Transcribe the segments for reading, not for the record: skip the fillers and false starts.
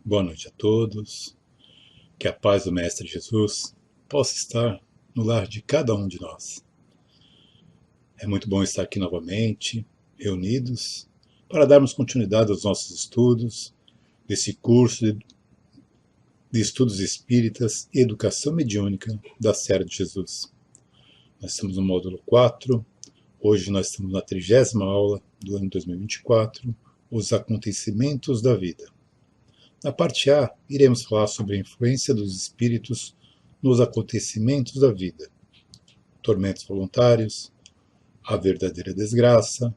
Boa noite a todos. Que a paz do Mestre Jesus possa estar no lar de cada um de nós. É muito bom estar aqui novamente, reunidos, para darmos continuidade aos nossos estudos desse curso de estudos espíritas e educação mediúnica da Serra de Jesus. Nós estamos no módulo 4, hoje nós estamos na 30ª aula do ano 2024, os acontecimentos da vida. Na parte A, iremos falar sobre a influência dos espíritos nos acontecimentos da vida, tormentos voluntários, a verdadeira desgraça,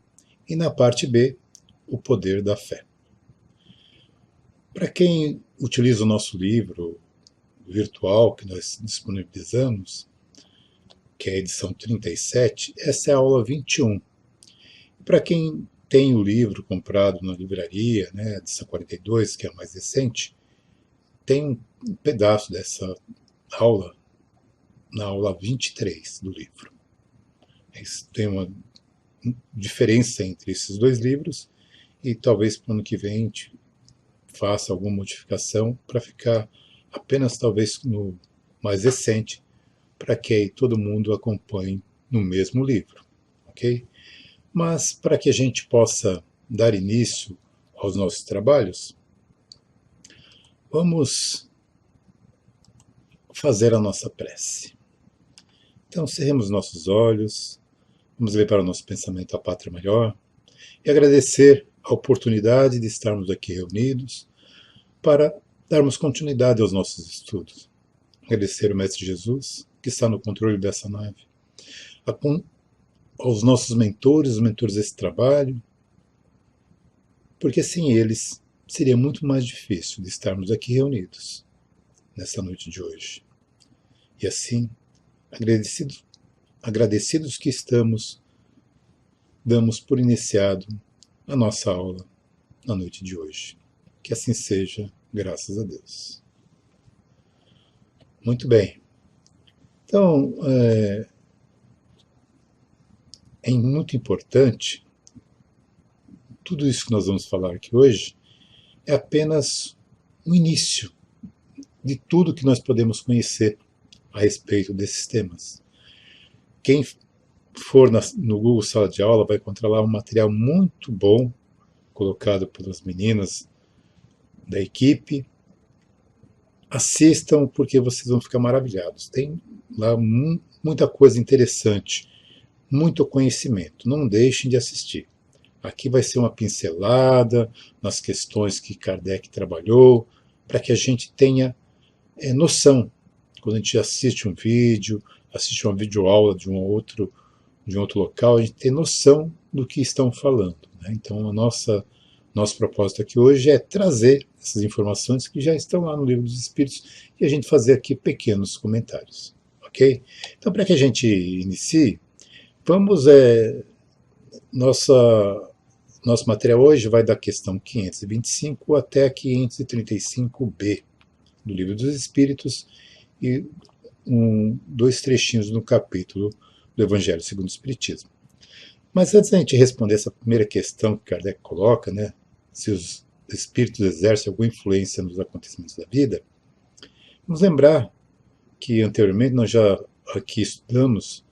e na parte B, o poder da fé. Para quem utiliza o nosso livro virtual que nós disponibilizamos, que é a edição 37, essa é a aula 21. Para quem tem o livro comprado na livraria, né, edição 42, que é a mais recente, tem um pedaço dessa aula na aula 23 do livro. Tem uma diferença entre esses dois livros e talvez para o ano que vem a gente faça alguma modificação para ficar apenas talvez no mais recente, para que aí todo mundo acompanhe no mesmo livro, ok? Mas para que a gente possa dar início aos nossos trabalhos, vamos fazer a nossa prece. Então, cerremos nossos olhos, vamos levar o nosso pensamento à pátria maior e agradecer a oportunidade de estarmos aqui reunidos para darmos continuidade aos nossos estudos. Agradecer ao Mestre Jesus, que está no controle dessa nave, aos nossos mentores, os mentores desse trabalho, porque sem eles seria muito mais difícil de estarmos aqui reunidos nessa noite de hoje. E assim, agradecidos que estamos, damos por iniciado a nossa aula na noite de hoje. Que assim seja, graças a Deus. Muito bem. Então, é muito importante, tudo isso que nós vamos falar aqui hoje é apenas um início de tudo que nós podemos conhecer a respeito desses temas. Quem for no Google Sala de Aula vai encontrar lá um material muito bom, colocado pelas meninas da equipe. Assistam porque vocês vão ficar maravilhados. Tem lá muita coisa interessante, muito conhecimento. Não deixem de assistir. Aqui vai ser uma pincelada nas questões que Kardec trabalhou, para que a gente tenha noção. Quando a gente assiste um vídeo, assiste uma videoaula de um outro local, a gente tem noção do que estão falando, né? Então, nosso propósito aqui hoje é trazer essas informações que já estão lá no Livro dos Espíritos e a gente fazer aqui pequenos comentários, ok? Então, para que a gente inicie, vamos... Nosso material hoje vai da questão 525 até a 535b do Livro dos Espíritos e dois trechinhos no capítulo do Evangelho segundo o Espiritismo. Mas antes da gente responder essa primeira questão que Kardec coloca, né, se os espíritos exercem alguma influência nos acontecimentos da vida, vamos lembrar que anteriormente nós já aqui estudamos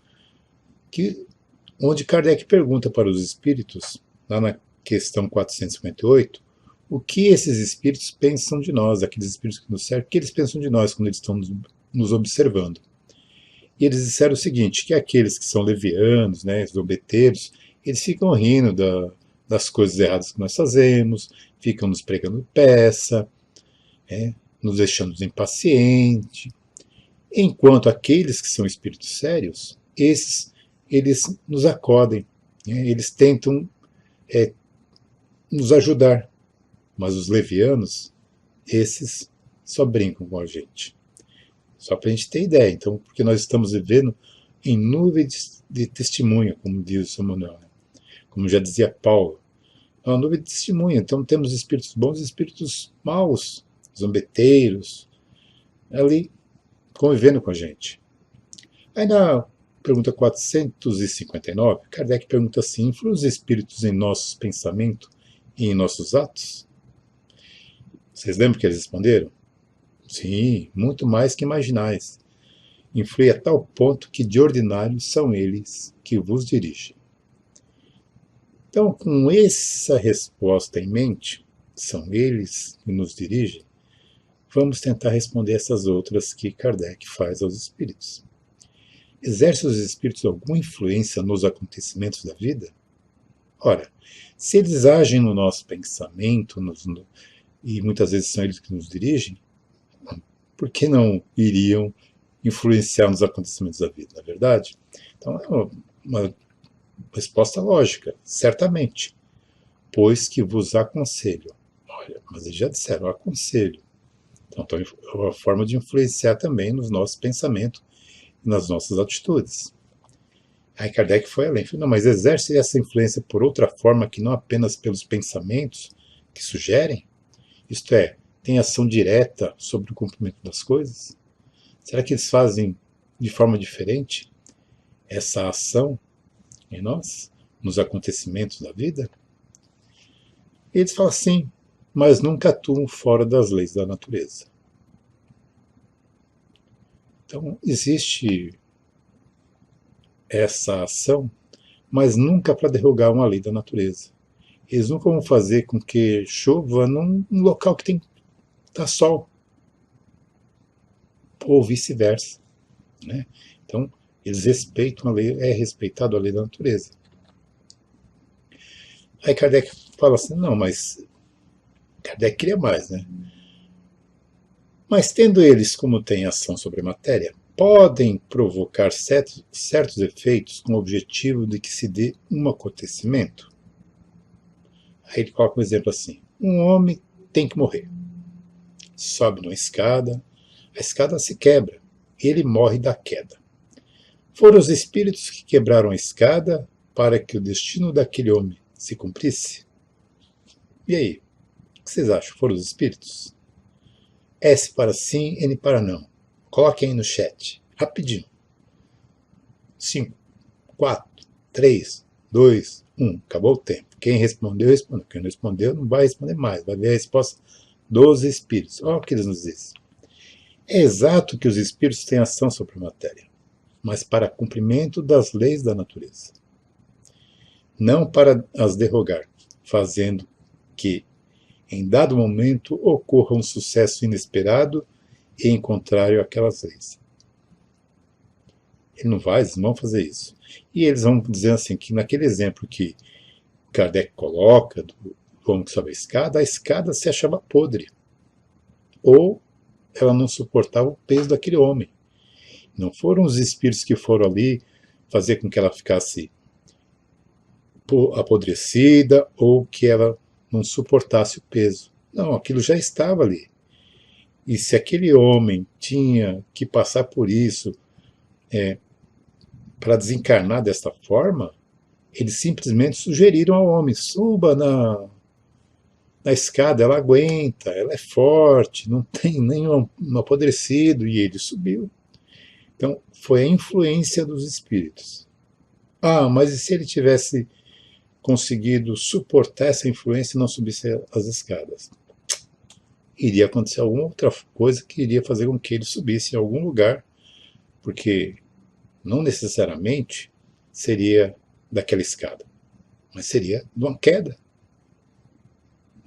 que onde Kardec pergunta para os espíritos, lá na questão 458, o que esses espíritos pensam de nós, aqueles espíritos que nos servem, o que eles pensam de nós quando eles estão nos observando. E eles disseram o seguinte, que aqueles que são levianos, né, zombeteiros, eles ficam rindo das coisas erradas que nós fazemos, ficam nos pregando peça, nos deixando impacientes, enquanto aqueles que são espíritos sérios, eles nos acodem, né, eles tentam nos ajudar, mas os levianos, esses só brincam com a gente. Só para a gente ter ideia, então, porque nós estamos vivendo em nuvens de testemunha, como diz o São Manuel, né? Como já dizia Paulo, é uma nuvem de testemunha, então temos espíritos bons e espíritos maus, zombeteiros, ali convivendo com a gente. Aí na pergunta 459, Kardec pergunta assim, influem os espíritos em nossos pensamentos e em nossos atos? Vocês lembram que eles responderam? Sim, muito mais que imaginais. Influi a tal ponto que de ordinário são eles que vos dirigem. Então, com essa resposta em mente, são eles que nos dirigem, vamos tentar responder essas outras que Kardec faz aos espíritos. Exercem os espíritos alguma influência nos acontecimentos da vida? Ora, se eles agem no nosso pensamento, e muitas vezes são eles que nos dirigem, por que não iriam influenciar nos acontecimentos da vida, não é verdade? Então é uma resposta lógica, certamente, pois que vos aconselho. Olha, mas eles já disseram, aconselho. Então é uma forma de influenciar também nos nossos pensamentos e nas nossas atitudes. Aí Kardec foi além, falou, não, mas exerce essa influência por outra forma que não apenas pelos pensamentos que sugerem? Isto é, tem ação direta sobre o cumprimento das coisas? Será que eles fazem de forma diferente essa ação em nós, nos acontecimentos da vida? E eles falam assim, mas nunca atuam fora das leis da natureza. Então, existe essa ação, mas nunca para derrogar uma lei da natureza. Eles nunca vão fazer com que chova num local que tá sol, ou vice-versa, né? Então, eles respeitam a lei, é respeitado a lei da natureza. Aí Kardec fala assim, não, mas Kardec queria mais, né? Mas tendo eles como têm ação sobre a matéria, podem provocar certos efeitos com o objetivo de que se dê um acontecimento? Aí ele coloca um exemplo assim, um homem tem que morrer. Sobe numa escada, a escada se quebra, e ele morre da queda. Foram os espíritos que quebraram a escada para que o destino daquele homem se cumprisse? E aí, o que vocês acham? Foram os espíritos? S para sim, N para não. Coloquem aí no chat, rapidinho. 5, 4, 3, 2, 1. Acabou o tempo. Quem respondeu, respondeu. Quem não respondeu, não vai responder mais. Vai ver a resposta dos espíritos. Olha o que eles nos dizem. É exato que os espíritos têm ação sobre a matéria, mas para cumprimento das leis da natureza, não para as derrogar, fazendo que, em dado momento, ocorra um sucesso inesperado e em contrário àquelas leis. Eles não vão fazer isso. E eles vão dizer assim, que naquele exemplo que Kardec coloca, do homem que sobe a escada se achava podre. Ou ela não suportava o peso daquele homem. Não foram os espíritos que foram ali fazer com que ela ficasse apodrecida ou que ela não suportasse o peso. Não, aquilo já estava ali. E se aquele homem tinha que passar por isso para desencarnar desta forma, eles simplesmente sugeriram ao homem, suba na escada, ela aguenta, ela é forte, não tem nenhum apodrecido, e ele subiu. Então, foi a influência dos espíritos. Ah, mas e se ele tivesse conseguido suportar essa influência e não subisse as escadas? Iria acontecer alguma outra coisa que iria fazer com que ele subisse em algum lugar, porque não necessariamente seria daquela escada, mas seria de uma queda.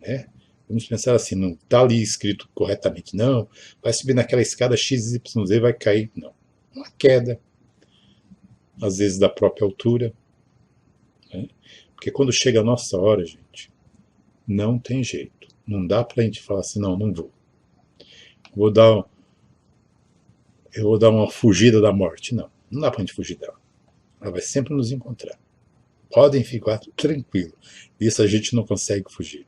Né? Vamos pensar assim, não está ali escrito corretamente, não, vai subir naquela escada XYZ e vai cair. Não, uma queda, às vezes da própria altura. Né? Porque quando chega a nossa hora, gente, não tem jeito. Não dá para a gente falar assim, não, não vou. Eu vou dar uma fugida da morte. Não, não dá para a gente fugir dela. Ela vai sempre nos encontrar. Podem ficar tranquilos. Isso a gente não consegue fugir.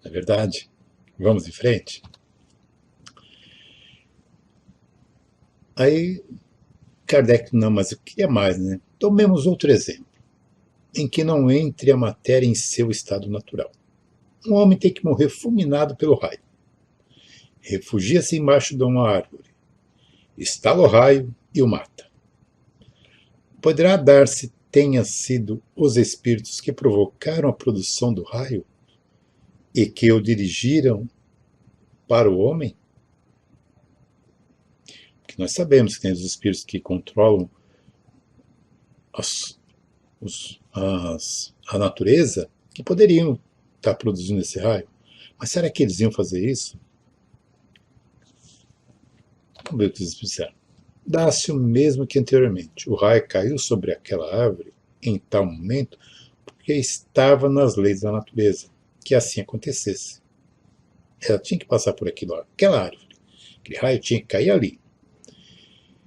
Não é verdade? Vamos em frente? Aí, Kardec, não, mas o que é mais, né? Tomemos outro exemplo, em que não entre a matéria em seu estado natural. Um homem tem que morrer fulminado pelo raio. Refugia-se embaixo de uma árvore. Estala o raio e o mata. Poderá dar-se tenha sido os espíritos que provocaram a produção do raio e que o dirigiram para o homem? Porque nós sabemos que tem os espíritos que controlam as, a natureza, que poderiam estar produzindo esse raio. Mas será que eles iam fazer isso? Vamos ver o que os espíritos disseram. Dá-se o mesmo que anteriormente. O raio caiu sobre aquela árvore em tal momento porque estava nas leis da natureza que assim acontecesse. Ela tinha que passar por aquela árvore. Aquele raio tinha que cair ali.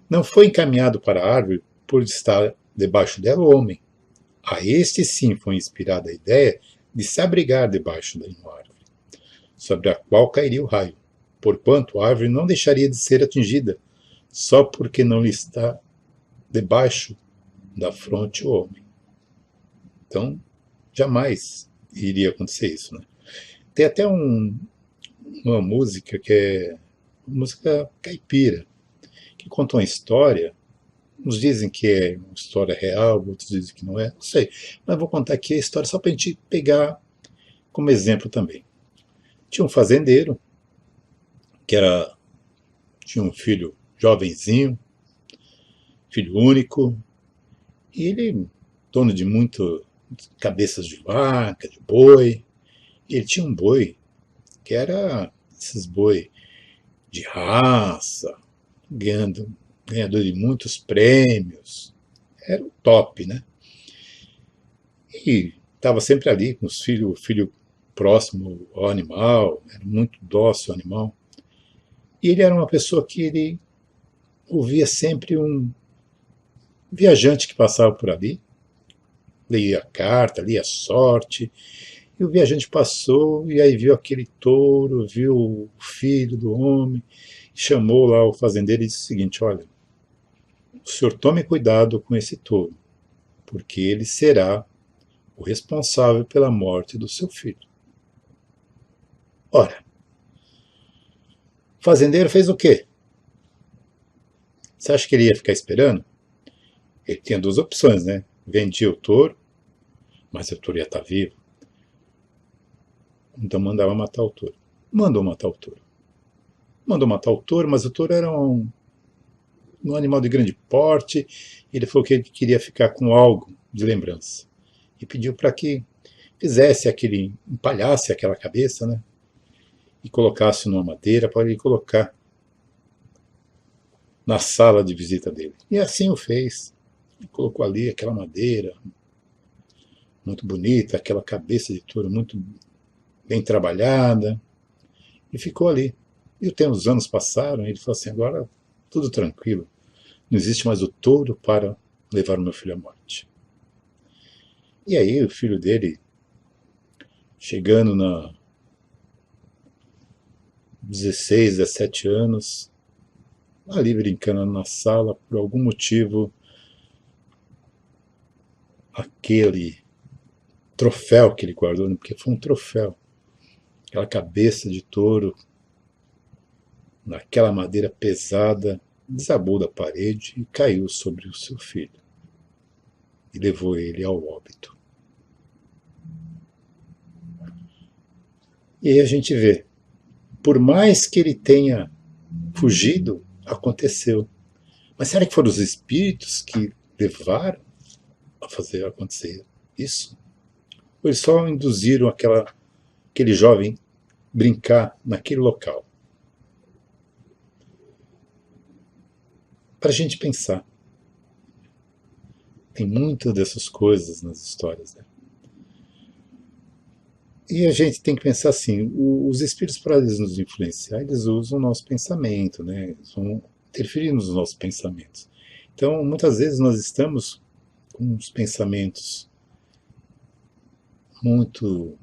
Não foi encaminhado para a árvore por estar debaixo dela o homem. A este sim foi inspirada a ideia de se abrigar debaixo da árvore, sobre a qual cairia o raio, porquanto a árvore não deixaria de ser atingida, só porque não lhe está debaixo da fronte o homem. Então, jamais iria acontecer isso, né? Tem até uma música que é uma música caipira, que conta uma história. Uns dizem que é uma história real, outros dizem que não é, não sei. Mas vou contar aqui a história só para a gente pegar como exemplo também. Tinha um fazendeiro que tinha um filho jovenzinho, filho único, e ele, dono de muitas cabeças de vaca, de boi, e ele tinha um boi que era esses boi de raça, ganhador de muitos prêmios, era o top, né? E estava sempre ali com os filhos, o filho próximo ao animal, era muito dócil o animal. E ele era uma pessoa que ele ouvia sempre um viajante que passava por ali, lia a carta, lia a sorte, e o viajante passou e aí viu aquele touro, viu o filho do homem, chamou lá o fazendeiro e disse o seguinte: olha, o senhor tome cuidado com esse touro, porque ele será o responsável pela morte do seu filho. Ora, o fazendeiro fez o quê? Você acha que ele ia ficar esperando? Ele tinha duas opções, né? Vendia o touro, mas o touro ia estar vivo. Então mandava matar o touro. Mandou matar o touro. Mandou matar o touro, mas o touro era um animal de grande porte. Ele falou que ele queria ficar com algo de lembrança. E pediu para que empalhasse aquela cabeça, né? E colocasse numa madeira para ele colocar na sala de visita dele. E assim o fez. Colocou ali aquela madeira muito bonita, aquela cabeça de touro muito bem trabalhada, e ficou ali. E os anos passaram, e ele falou assim: agora tudo tranquilo, não existe mais o touro para levar o meu filho à morte. E aí o filho dele, chegando na 16, 17 anos, ali brincando na sala, por algum motivo, aquele troféu que ele guardou, porque foi um troféu, aquela cabeça de touro, naquela madeira pesada, desabou da parede e caiu sobre o seu filho. E levou ele ao óbito. E aí a gente vê, por mais que ele tenha fugido, aconteceu. Mas será que foram os espíritos que levaram a fazer acontecer isso? Ou eles só induziram aquele jovem brincar naquele local? Para a gente pensar. Tem muitas dessas coisas nas histórias, né? E a gente tem que pensar assim, os espíritos, para eles nos influenciar, eles usam o nosso pensamento, né? Eles vão interferir nos nossos pensamentos. Então, muitas vezes nós estamos com uns pensamentos muito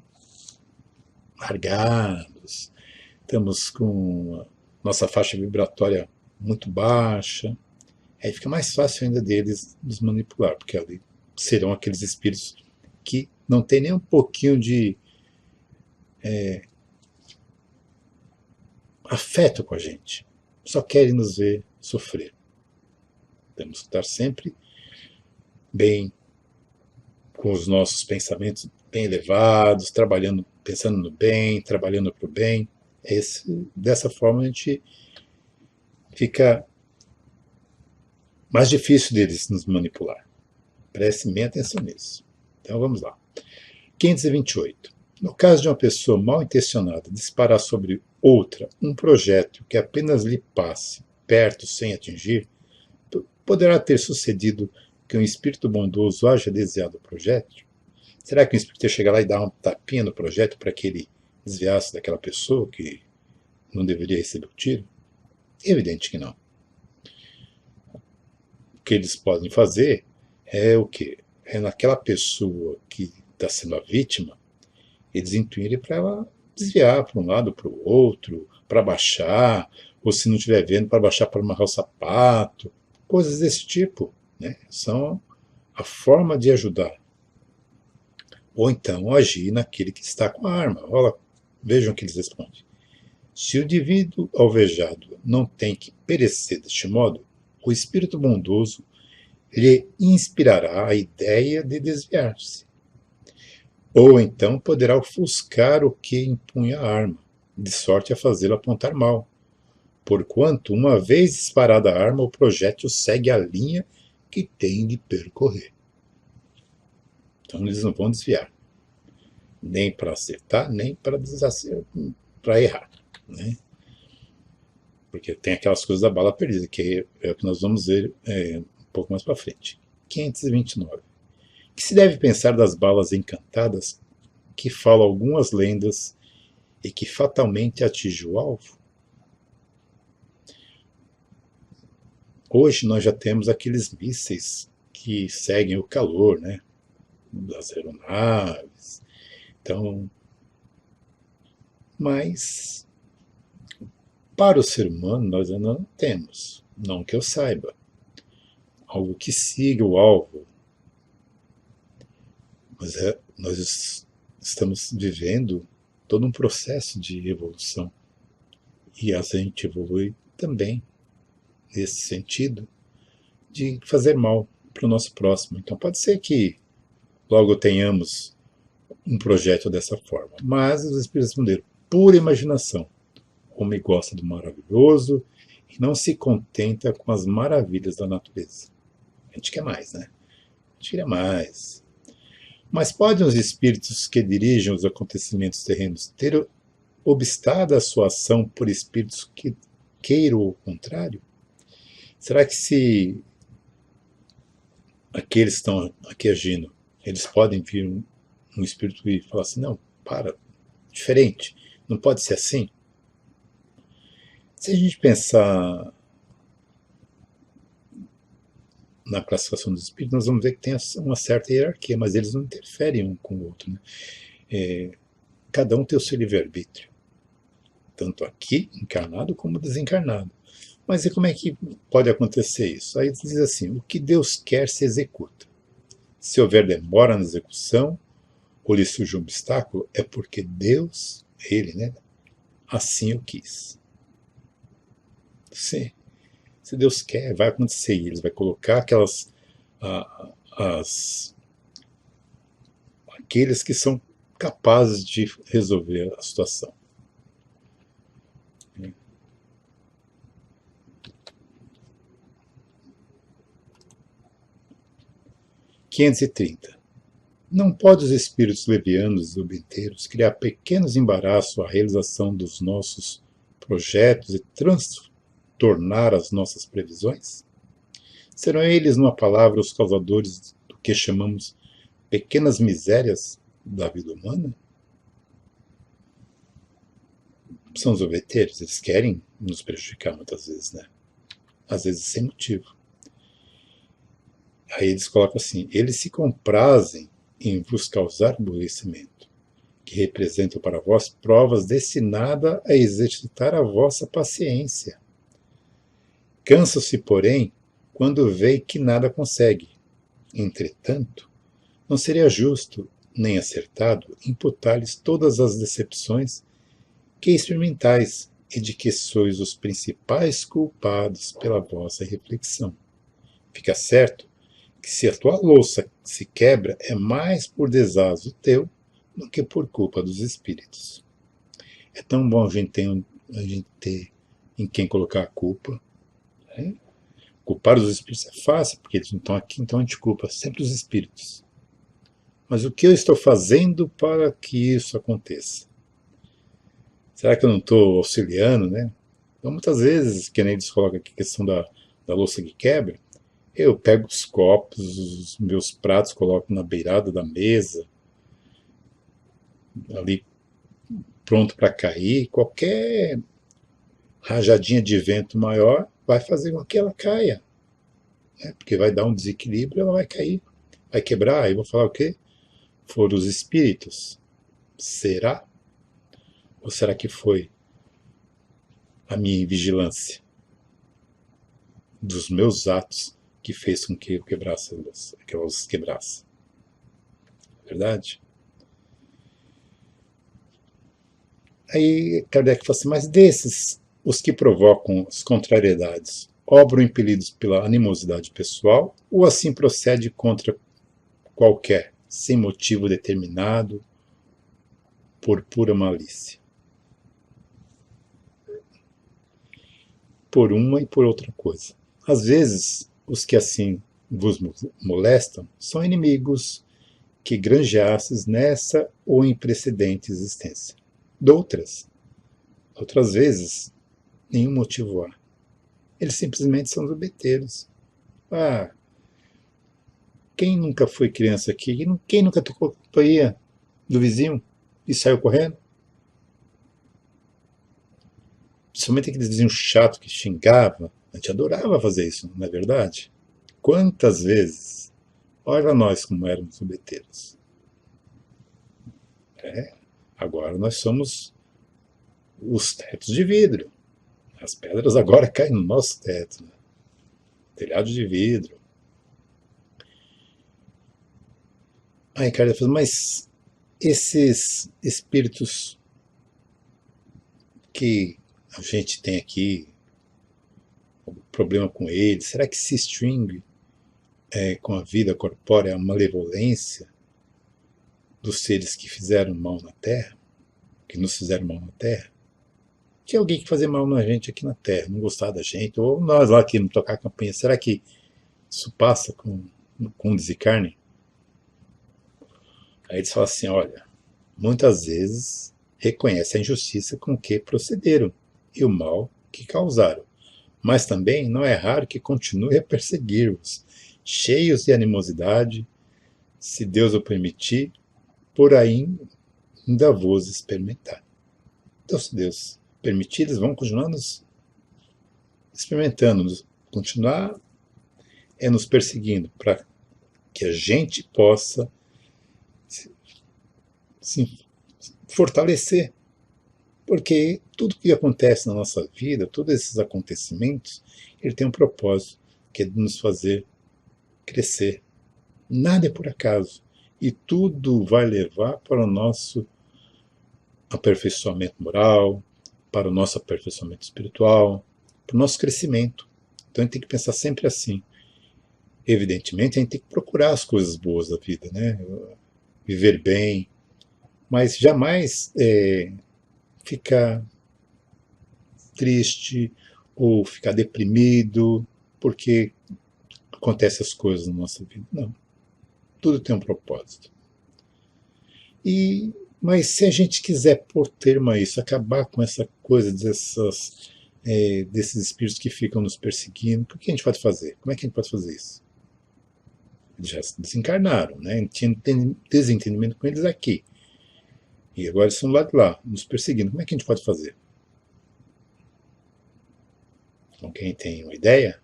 largados, estamos com a nossa faixa vibratória muito baixa, aí fica mais fácil ainda deles nos manipular, porque ali serão aqueles espíritos que não tem nem um pouquinho de afeto com a gente, só querem nos ver sofrer. Temos que estar sempre bem, com os nossos pensamentos bem elevados, trabalhando, pensando no bem, trabalhando para o bem. Dessa forma a gente fica mais difícil deles nos manipular. Preste bem atenção nisso. Então vamos lá. 528. No caso de uma pessoa mal intencionada disparar sobre outra um projeto que apenas lhe passe perto sem atingir, poderá ter sucedido que um espírito bondoso haja desviado o projeto? Será que o espírito ia chegar lá e dar uma tapinha no projeto para que ele desviasse daquela pessoa que não deveria receber o tiro? Evidente que não. O que eles podem fazer é o quê? É naquela pessoa que está sendo a vítima, eles intuírem para ela desviar para um lado, para o outro, para baixar, ou se não estiver vendo, para baixar para amarrar o sapato, coisas desse tipo, né? São a forma de ajudar. Ou então agir naquele que está com a arma. Olha, vejam o que eles respondem. Se o indivíduo alvejado não tem que perecer deste modo, o espírito bondoso lhe inspirará a ideia de desviar-se. Ou então poderá ofuscar o que empunha a arma, de sorte a fazê-lo apontar mal, porquanto, uma vez disparada a arma, o projétil segue a linha que tem de percorrer. Então eles não vão desviar, nem para acertar, nem para para errar, né? Porque tem aquelas coisas da bala perdida, que é o que nós vamos ver um pouco mais para frente. 529. Que se deve pensar das balas encantadas que falam algumas lendas e que fatalmente atingem o alvo? Hoje nós já temos aqueles mísseis que seguem o calor, né, das aeronaves. Então, mas para o ser humano nós ainda não temos, não que eu saiba, algo que siga o alvo. Mas nós estamos vivendo todo um processo de evolução. E a gente evolui também nesse sentido de fazer mal para o nosso próximo. Então pode ser que logo tenhamos um projeto dessa forma. Mas os espíritos responderam, pura imaginação. O homem gosta do maravilhoso e não se contenta com as maravilhas da natureza. A gente quer mais, né? A gente quer mais. Mas podem os espíritos que dirigem os acontecimentos terrenos ter obstado a sua ação por espíritos que queiram o contrário? Será que se aqueles que estão aqui agindo, eles podem vir um espírito e falar assim, não, para, diferente, não pode ser assim? Se a gente pensar na classificação dos espíritos, nós vamos ver que tem uma certa hierarquia, mas eles não interferem um com o outro, né? Cada um tem o seu livre-arbítrio, tanto aqui, encarnado, como desencarnado. Mas e como é que pode acontecer isso? Aí diz assim, o que Deus quer se executa. Se houver demora na execução, ou lhe surge um obstáculo, é porque Deus, Ele, né, assim o quis. Sim. Se Deus quer, vai acontecer. E Ele vai colocar aqueles que são capazes de resolver a situação. 530. Não pode os espíritos levianos e obenteiros criar pequenos embaraços à realização dos nossos projetos e transtornar as nossas previsões? Serão eles, numa palavra, os causadores do que chamamos pequenas misérias da vida humana? São os obenteiros, eles querem nos prejudicar muitas vezes, né? Às vezes sem motivo. Aí eles colocam assim, eles se comprazem em vos causar aborrecimento, que representam para vós provas destinadas a exercitar a vossa paciência. Cansam-se, porém, quando veem que nada consegue. Entretanto, não seria justo nem acertado imputar-lhes todas as decepções que experimentais e de que sois os principais culpados pela vossa reflexão. Fica certo que se a tua louça se quebra, é mais por desazo teu do que por culpa dos espíritos. É tão bom a gente ter em quem colocar a culpa. Né? Culpar os espíritos é fácil, porque eles não estão aqui, então a gente culpa sempre os espíritos. Mas o que eu estou fazendo para que isso aconteça? Será que eu não estou auxiliando, né? Então, muitas vezes, que nem eles colocam aqui a questão da louça que quebra, eu pego os copos, os meus pratos, coloco na beirada da mesa, ali pronto para cair. Qualquer rajadinha de vento maior vai fazer com que ela caia, né? Porque vai dar um desequilíbrio, ela vai cair, vai quebrar. Aí eu vou falar o quê? Foram os espíritos. Será? Ou será que foi a minha vigilância dos meus atos que fez com que eu quebrasse que elas quebrassem? Verdade? Aí Kardec fala assim, mas desses, os que provocam as contrariedades, obram impelidos pela animosidade pessoal ou assim procede contra qualquer, sem motivo determinado, por pura malícia? Por uma e por outra coisa. Às vezes, os que assim vos molestam são inimigos que granjeastes nessa ou em precedente existência. Outras vezes, nenhum motivo há. Eles simplesmente são zombeteiros. Ah, quem nunca foi criança aqui? Quem nunca tocou a campainha do vizinho e saiu correndo? Principalmente aqueles vizinhos chatos que xingavam. A gente adorava fazer isso, não é verdade? Quantas vezes? Olha nós como éramos zombeteiros. Agora nós somos os tetos de vidro. As pedras agora caem no nosso teto. Né? Telhado de vidro. Aí Ricardo falou, mas esses espíritos que a gente tem aqui, o problema com eles, será que se extingue com a vida corpórea a malevolência dos seres que fizeram mal na Terra, que nos fizeram mal na Terra? Tinha alguém que fazia mal na gente aqui na Terra, não gostava da gente, ou nós lá que não tocar a campanha, será que isso passa com o desencarne? Aí eles falam assim, olha, muitas vezes reconhece a injustiça com que procederam e o mal que causaram, mas também não é raro que continue a perseguir-vos, cheios de animosidade, se Deus o permitir, por aí ainda vos experimentar. Então, se Deus permitir, eles vão continuar nos experimentando, continuar nos perseguindo, para que a gente possa se fortalecer. Porque tudo que acontece na nossa vida, todos esses acontecimentos, ele tem um propósito, que é de nos fazer crescer. Nada é por acaso. E tudo vai levar para o nosso aperfeiçoamento moral, para o nosso aperfeiçoamento espiritual, para o nosso crescimento. Então a gente tem que pensar sempre assim. Evidentemente, a gente tem que procurar as coisas boas da vida, né? Viver bem, mas jamais ficar triste ou ficar deprimido porque acontecem as coisas na nossa vida. Não. Tudo tem um propósito. Mas se a gente quiser pôr termo a isso, acabar com essa coisa desses espíritos que ficam nos perseguindo, o que a gente pode fazer? Como é que a gente pode fazer isso? Eles já se desencarnaram, né? A gente tinha desentendimento com eles aqui. E agora eles estão lá de lá, nos perseguindo. Como é que a gente pode fazer? Então, quem tem uma ideia,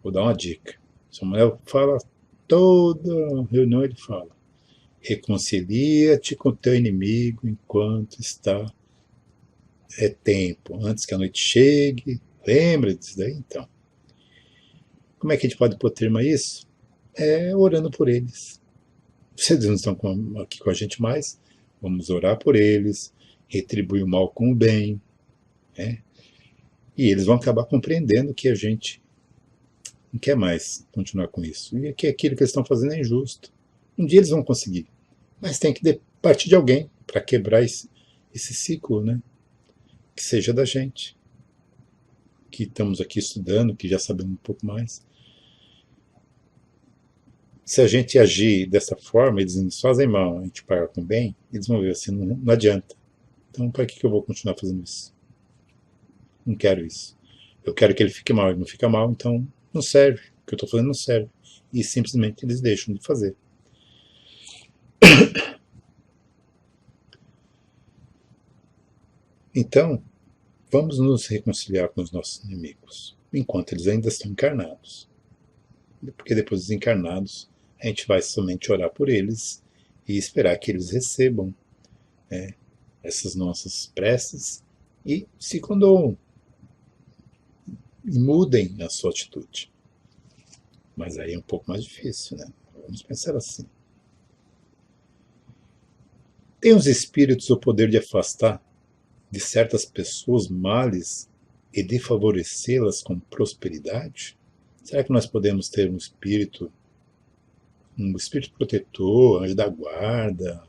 vou dar uma dica. Samuel fala, toda reunião ele fala, reconcilia-te com teu inimigo enquanto está tempo, antes que a noite chegue. Lembra disso daí? Então, como é que a gente pode pôr termo a isso? Orando por eles. Se eles não estão aqui com a gente mais, vamos orar por eles, retribuir o mal com o bem, né? E eles vão acabar compreendendo que a gente não quer mais continuar com isso. E que aquilo que eles estão fazendo é injusto. Um dia eles vão conseguir. Mas tem que partir de alguém para quebrar esse ciclo, né? Que seja da gente, que estamos aqui estudando, que já sabemos um pouco mais. Se a gente agir dessa forma, eles nos fazem mal, a gente paga com bem, eles vão ver assim, não adianta. Então, para que eu vou continuar fazendo isso? Não quero isso. Eu quero que ele fique mal, ele não fica mal, então não serve. O que eu estou fazendo não serve. E simplesmente eles deixam de fazer. Então, vamos nos reconciliar com os nossos inimigos, enquanto eles ainda estão encarnados. Porque depois dos encarnados, a gente vai somente orar por eles e esperar que eles recebam essas nossas preces e se condoam e mudem a sua atitude. Mas aí é um pouco mais difícil, né? Vamos pensar assim. Tem os espíritos o poder de afastar de certas pessoas males e de favorecê-las com prosperidade? Será que nós podemos ter um espírito protetor, anjo da guarda,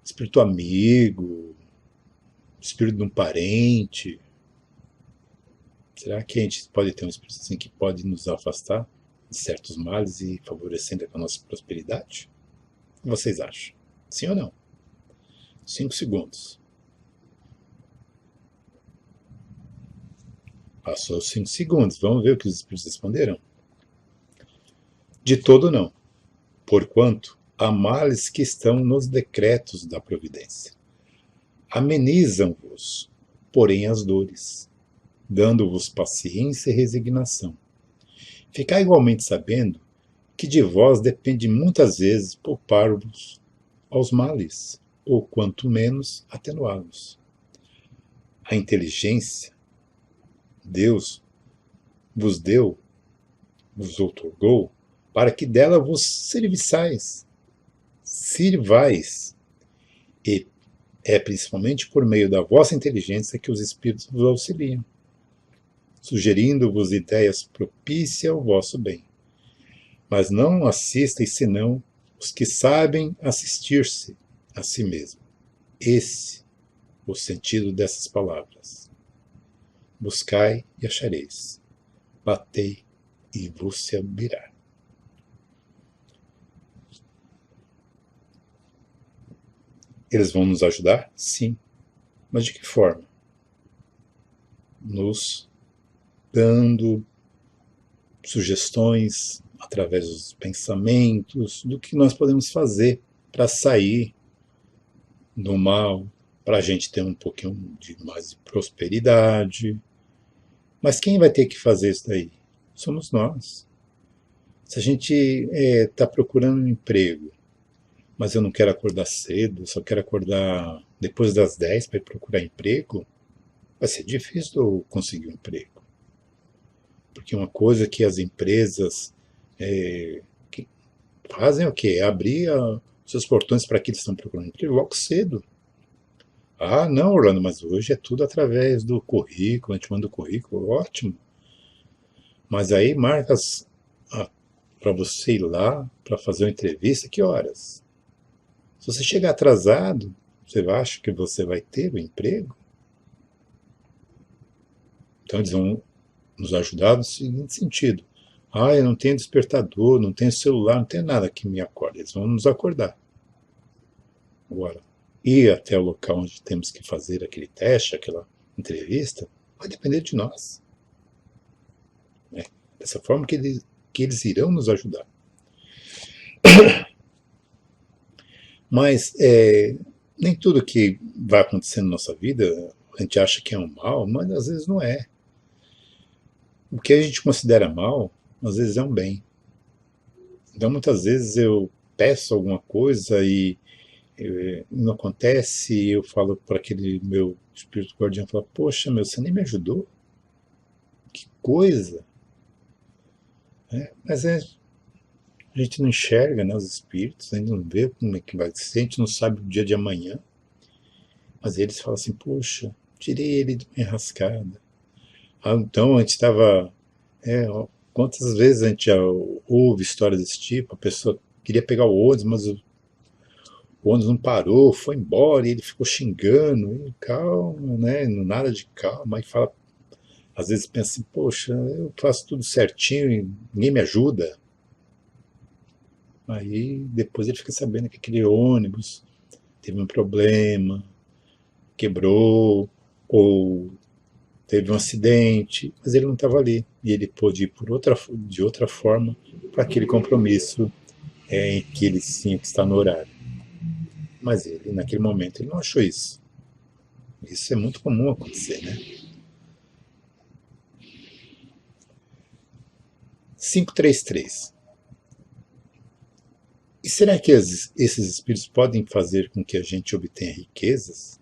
espírito amigo, espírito de um parente? Será que a gente pode ter um espírito assim que pode nos afastar de certos males e favorecendo a nossa prosperidade? O que vocês acham? Sim ou não? 5 segundos. Passou os 5 segundos. Vamos ver o que os espíritos responderam? De todo não, porquanto há males que estão nos decretos da providência. Amenizam-vos, porém, as dores, dando-vos paciência e resignação. Ficai igualmente sabendo que de vós depende muitas vezes poupar-vos aos males, ou quanto menos atenuá-los. A inteligência Deus vos deu, vos outorgou, para que dela vos sirvais, e é principalmente por meio da vossa inteligência que os espíritos vos auxiliam, sugerindo-vos ideias propícias ao vosso bem. Mas não assistem senão os que sabem assistir-se a si mesmo. Esse o sentido dessas palavras. Buscai e achareis. Batei e vos se abrirá. Eles vão nos ajudar? Sim. Mas de que forma? Nos dando sugestões através dos pensamentos do que nós podemos fazer para sair do mal, para a gente ter um pouquinho de mais de prosperidade. Mas quem vai ter que fazer isso daí? Somos nós. Se a gente está procurando um emprego, mas eu não quero acordar cedo, só quero acordar depois das 10 para ir procurar emprego, vai ser difícil eu conseguir um emprego. Porque uma coisa que as empresas que fazem é o quê? É abrir os seus portões para aqueles que estão procurando emprego logo cedo. Ah, não, Orlando, mas hoje é tudo através do currículo, a gente manda o currículo, ótimo. Mas aí marca para você ir lá para fazer uma entrevista, que horas? Se você chegar atrasado, você acha que você vai ter o emprego? Então eles vão nos ajudar no seguinte sentido. Ah, eu não tenho despertador, não tenho celular, não tenho nada que me acorde. Eles vão nos acordar. Agora, ir até o local onde temos que fazer aquele teste, aquela entrevista, vai depender de nós. Né? Dessa forma que eles irão nos ajudar. Mas nem tudo que vai acontecer na nossa vida a gente acha que é um mal, mas às vezes não é. O que a gente considera mal, às vezes é um bem. Então muitas vezes eu peço alguma coisa e não acontece, e eu falo para aquele meu espírito guardião, falo, poxa, você nem me ajudou? Que coisa! Mas a gente não enxerga, né, os espíritos, a gente não vê como é que vai ser, a gente não sabe o dia de amanhã. Mas eles falam assim, poxa, tirei ele de uma enrascada. Ah, então a gente estava... quantas vezes a gente já ouve histórias desse tipo, a pessoa queria pegar o ônibus, mas o ônibus não parou, foi embora, e ele ficou xingando, e calma, né? Nada de calma, aí fala, às vezes pensa assim, poxa, eu faço tudo certinho e ninguém me ajuda. Aí depois ele fica sabendo que aquele ônibus teve um problema, quebrou, ou teve um acidente, mas ele não estava ali. E ele pôde ir de outra forma para aquele compromisso em que ele tinha que estar no horário. Mas ele, naquele momento, ele não achou isso. Isso é muito comum acontecer, né? 533. E será que esses espíritos podem fazer com que a gente obtenha riquezas,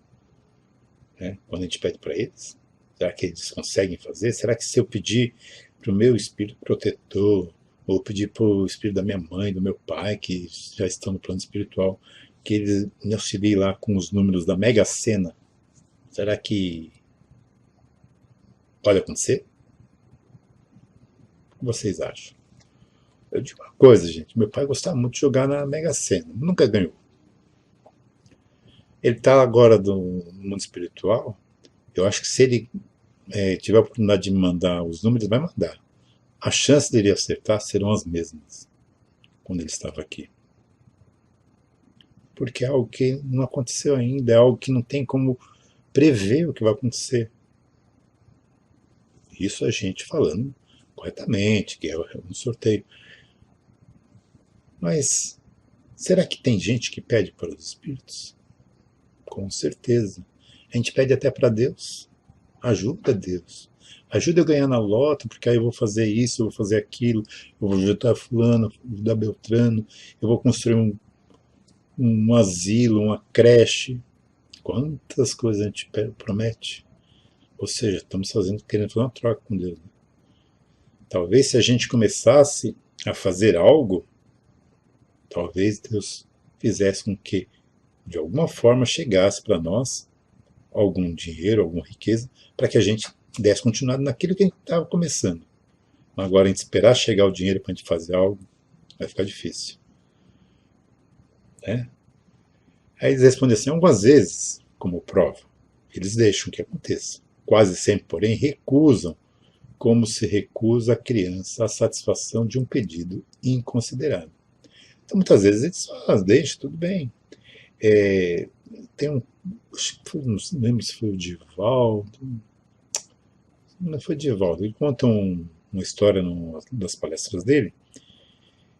né, quando a gente pede para eles? Será que eles conseguem fazer? Será que se eu pedir para o meu espírito protetor, ou pedir para o espírito da minha mãe, do meu pai, que já estão no plano espiritual, que eles me auxiliem lá com os números da Mega Sena, será que pode acontecer? O que vocês acham? Eu digo uma coisa, gente. Meu pai gostava muito de jogar na Mega Sena. Nunca ganhou. Ele está agora no mundo espiritual. Eu acho que se ele tiver a oportunidade de me mandar os números, vai mandar. As chances dele acertar serão as mesmas quando ele estava aqui. Porque é algo que não aconteceu ainda, é algo que não tem como prever o que vai acontecer. Isso a gente falando corretamente, que é um sorteio. Mas será que tem gente que pede para os espíritos? Com certeza. A gente pede até para Deus. Ajuda Deus. Ajuda eu a ganhar na lota, porque aí eu vou fazer isso, eu vou fazer aquilo, eu vou ajudar fulano, vou ajudar Beltrano, eu vou construir um asilo, uma creche. Quantas coisas a gente promete? Ou seja, estamos querendo fazer uma troca com Deus. Né? Talvez se a gente começasse a fazer algo, talvez Deus fizesse com que, de alguma forma, chegasse para nós algum dinheiro, alguma riqueza, para que a gente desse continuidade naquilo que a gente estava começando. Agora, a gente esperar chegar o dinheiro para a gente fazer algo, vai ficar difícil. Né? Aí eles respondem assim, algumas vezes, como prova, eles deixam que aconteça. Quase sempre, porém, recusam, como se recusa a criança a satisfação de um pedido inconsiderado. Então, muitas vezes, eles falam, deixa, tudo bem. Tem um, não lembro se foi o Divaldo, não foi o Divaldo, ele conta uma história numa das palestras dele,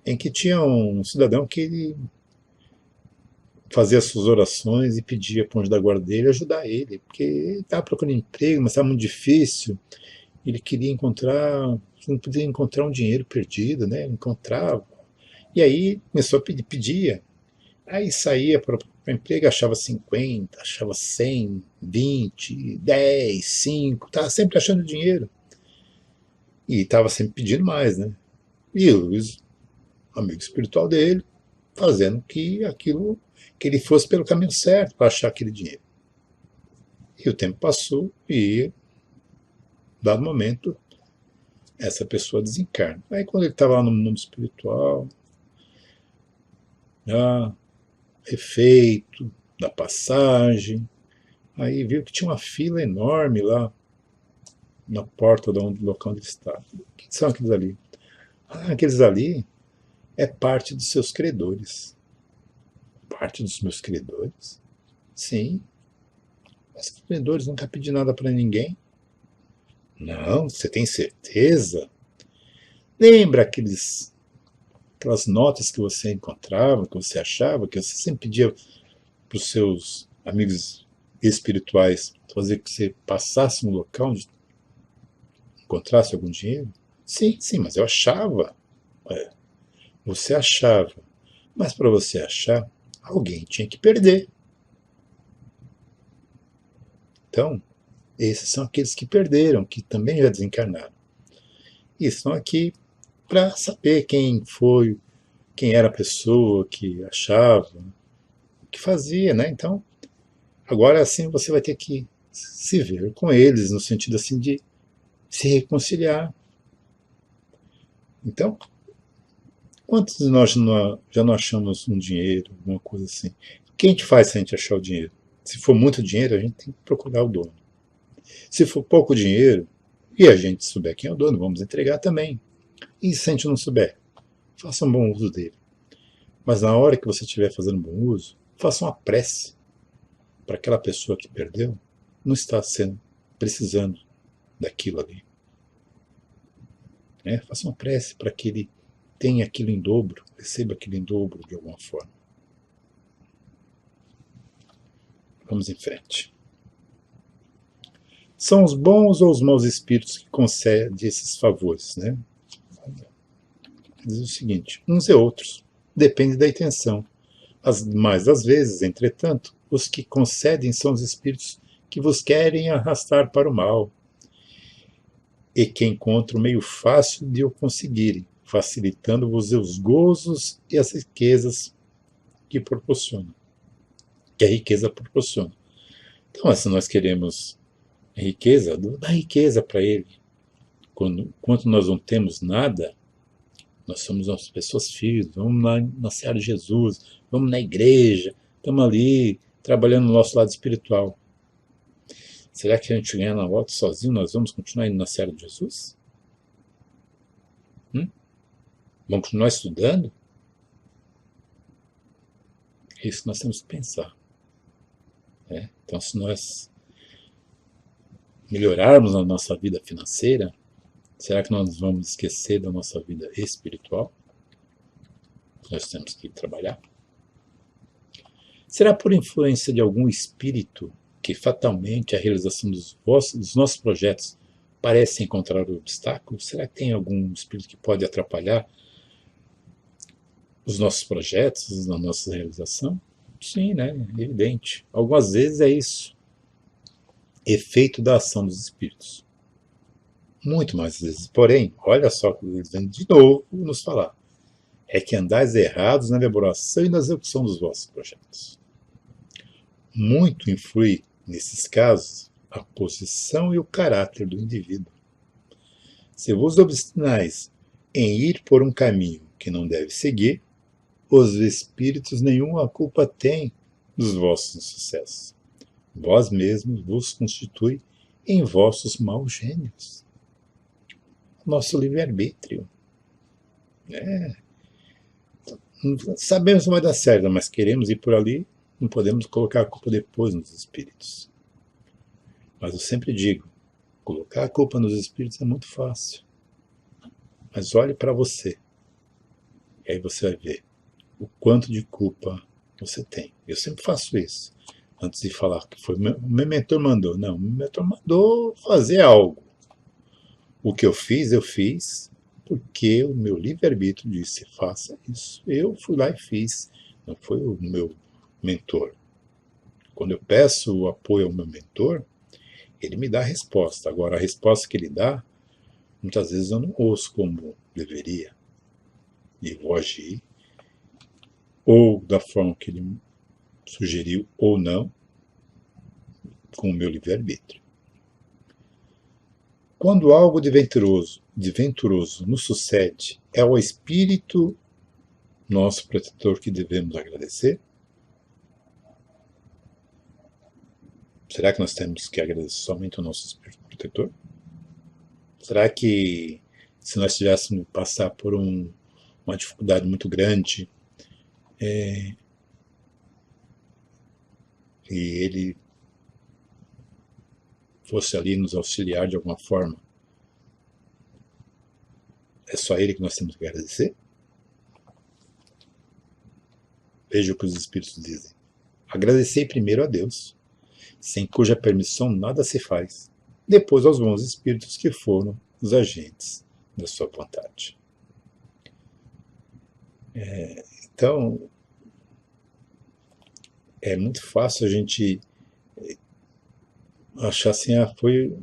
em que tinha um cidadão que ele fazia suas orações e pedia para o anjo da guarda dele ajudar ele, porque ele estava procurando emprego, mas estava muito difícil, ele queria encontrar, não podia encontrar um dinheiro perdido, né? Encontrava. E aí começou a pedir, pedia. Aí saía para o emprego, achava 50, achava 100, 20, 10, 5, estava sempre achando dinheiro. E estava sempre pedindo mais, né? E o amigo espiritual dele fazendo que aquilo, que ele fosse pelo caminho certo para achar aquele dinheiro. E o tempo passou e, dado momento, essa pessoa desencarna. Aí quando ele estava lá no mundo espiritual, já efeito da passagem, aí viu que tinha uma fila enorme lá na porta do local onde ele estava. Quem são aqueles ali? Ah, aqueles ali é parte dos seus credores. Parte dos meus credores? Sim. Mas os credores nunca pedi nada para ninguém. Não, você tem certeza? Lembra aquelas notas que você encontrava, que você achava, que você sempre pedia para os seus amigos espirituais fazer que você passasse no local onde encontrasse algum dinheiro? Sim, sim, mas eu achava. É, você achava. Mas para você achar, alguém tinha que perder. Então, esses são aqueles que perderam, que também já desencarnaram. E estão aqui para saber quem foi, quem era a pessoa que achava, o que fazia, né? Então, agora assim você vai ter que se ver com eles, no sentido assim de se reconciliar. Então, quantos de nós já não achamos um dinheiro, alguma coisa assim? que a gente faz se a gente achar o dinheiro? Se for muito dinheiro, a gente tem que procurar o dono. Se for pouco dinheiro, e a gente souber quem é o dono, vamos entregar também. E se a gente não souber, faça um bom uso dele. Mas na hora que você estiver fazendo um bom uso, faça uma prece para aquela pessoa que perdeu não estar precisando daquilo ali. Faça uma prece para que ele tenha aquilo em dobro, receba aquilo em dobro de alguma forma. Vamos em frente. São os bons ou os maus espíritos que concedem esses favores, né? Diz o seguinte: uns e outros, depende da intenção. Mais das vezes, entretanto, os que concedem são os espíritos que vos querem arrastar para o mal, e que encontram o meio fácil de o conseguirem, facilitando-vos os gozos e as riquezas que proporcionam, que a riqueza proporciona. Então, se nós queremos riqueza, dá riqueza para ele. Enquanto nós não temos nada, nós somos as pessoas firmes, vamos lá na Seara de Jesus, vamos na igreja, estamos ali trabalhando no nosso lado espiritual. Será que a gente ganha na volta sozinho, nós vamos continuar indo na Seara de Jesus? Vamos continuar estudando? É isso que nós temos que pensar. Então, se nós melhorarmos a nossa vida financeira, será que nós vamos esquecer da nossa vida espiritual? Nós temos que trabalhar. Será por influência de algum espírito que fatalmente a realização dos nossos projetos parece encontrar obstáculos? Será que tem algum espírito que pode atrapalhar os nossos projetos, a nossa realização? Sim, né? Evidente. Algumas vezes é isso. Efeito da ação dos espíritos. Muito mais vezes. Porém, olha só o que eles vêm de novo nos falar. É que andais errados na elaboração e na execução dos vossos projetos. Muito influi, nesses casos, a posição e o caráter do indivíduo. Se vos obstinais em ir por um caminho que não deve seguir, os espíritos nenhuma culpa têm dos vossos insucessos. Vós mesmos vos constitui em vossos maus gênios. Nosso livre-arbítrio. Sabemos que não vai dar certo, mas queremos ir por ali, não podemos colocar a culpa depois nos espíritos. Mas eu sempre digo, colocar a culpa nos espíritos é muito fácil. Mas olhe para você. E aí você vai ver o quanto de culpa você tem. Eu sempre faço isso. Antes de falar que foi o meu mentor mandou. Não, o meu mentor mandou fazer algo. O que eu fiz porque o meu livre-arbítrio disse, faça isso. Eu fui lá e fiz. Não foi o meu mentor. Quando eu peço o apoio ao meu mentor, ele me dá a resposta. Agora, a resposta que ele dá, muitas vezes eu não ouço como deveria. E vou agir ou da forma que ele sugeriu ou não, com o meu livre-arbítrio. Quando algo de venturoso nos sucede, é ao Espírito, nosso protetor, que devemos agradecer? Será que nós temos que agradecer somente ao nosso Espírito protetor? Será que se nós tivéssemos que passar por uma dificuldade muito grande, e ele fosse ali nos auxiliar de alguma forma, é só ele que nós temos que agradecer? Veja o que os Espíritos dizem. Agradecei primeiro a Deus, sem cuja permissão nada se faz, depois aos bons Espíritos que foram os agentes da sua vontade. Então, é muito fácil a gente achar assim, foi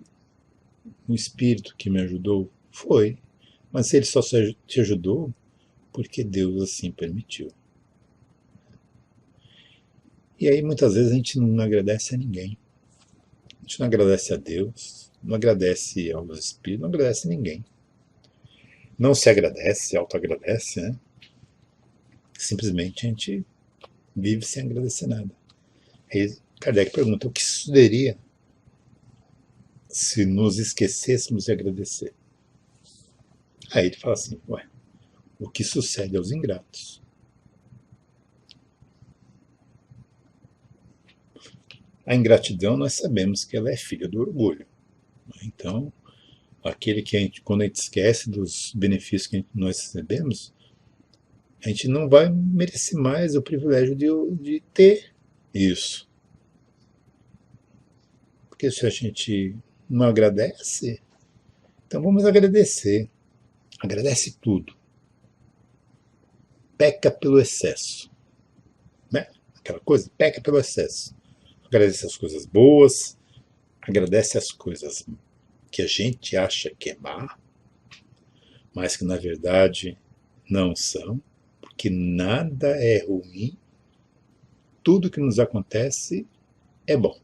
um espírito que me ajudou. Foi. Mas ele só te ajudou porque Deus assim permitiu. E aí muitas vezes a gente não agradece a ninguém. A gente não agradece a Deus, não agradece aos espíritos, não agradece a ninguém. Não se agradece, se autoagradece, né? Simplesmente a gente vive sem agradecer nada. Aí Kardec pergunta, o que sucederia se nos esquecêssemos de agradecer? Aí ele fala assim, ué, o que sucede aos ingratos? A ingratidão nós sabemos que ela é filha do orgulho. Então, aquele que quando a gente esquece dos benefícios que nós recebemos, a gente não vai merecer mais o privilégio de ter isso. Porque se a gente não agradece, então vamos agradecer. Agradece tudo. Peca pelo excesso. Né? Aquela coisa, peca pelo excesso. Agradece as coisas boas, agradece as coisas que a gente acha que é má, mas que na verdade não são, porque nada é ruim, tudo que nos acontece é bom.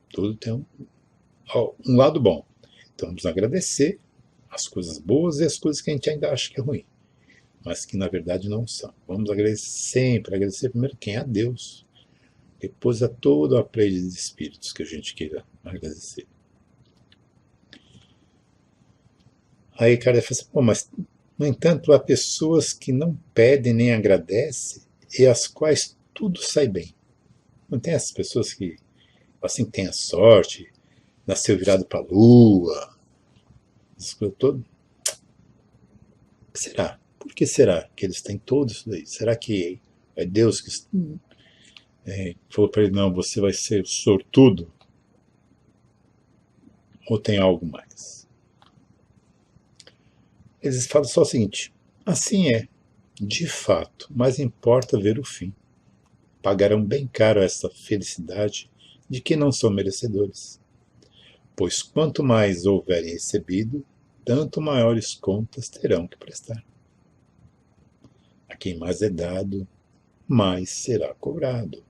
Tudo tem um lado bom. Então vamos agradecer as coisas boas e as coisas que a gente ainda acha que é ruim, mas que na verdade não são. Vamos agradecer sempre, agradecer primeiro quem? A Deus, depois a toda a pleia de espíritos que a gente queira agradecer. Aí cara fala assim, pô, mas no entanto há pessoas que não pedem nem agradecem e as quais tudo sai bem. Não tem essas pessoas que assim tem a sorte, nasceu virado para a lua, essas coisas todas. O que será? Por que será que eles têm tudo isso daí? Será que é Deus que falou para ele, não, você vai ser sortudo? Ou tem algo mais? Eles falam só o seguinte, assim é, de fato, mas importa ver o fim. Pagarão bem caro essa felicidade de que não são merecedores. Pois quanto mais houverem recebido, tanto maiores contas terão que prestar. A quem mais é dado, mais será cobrado,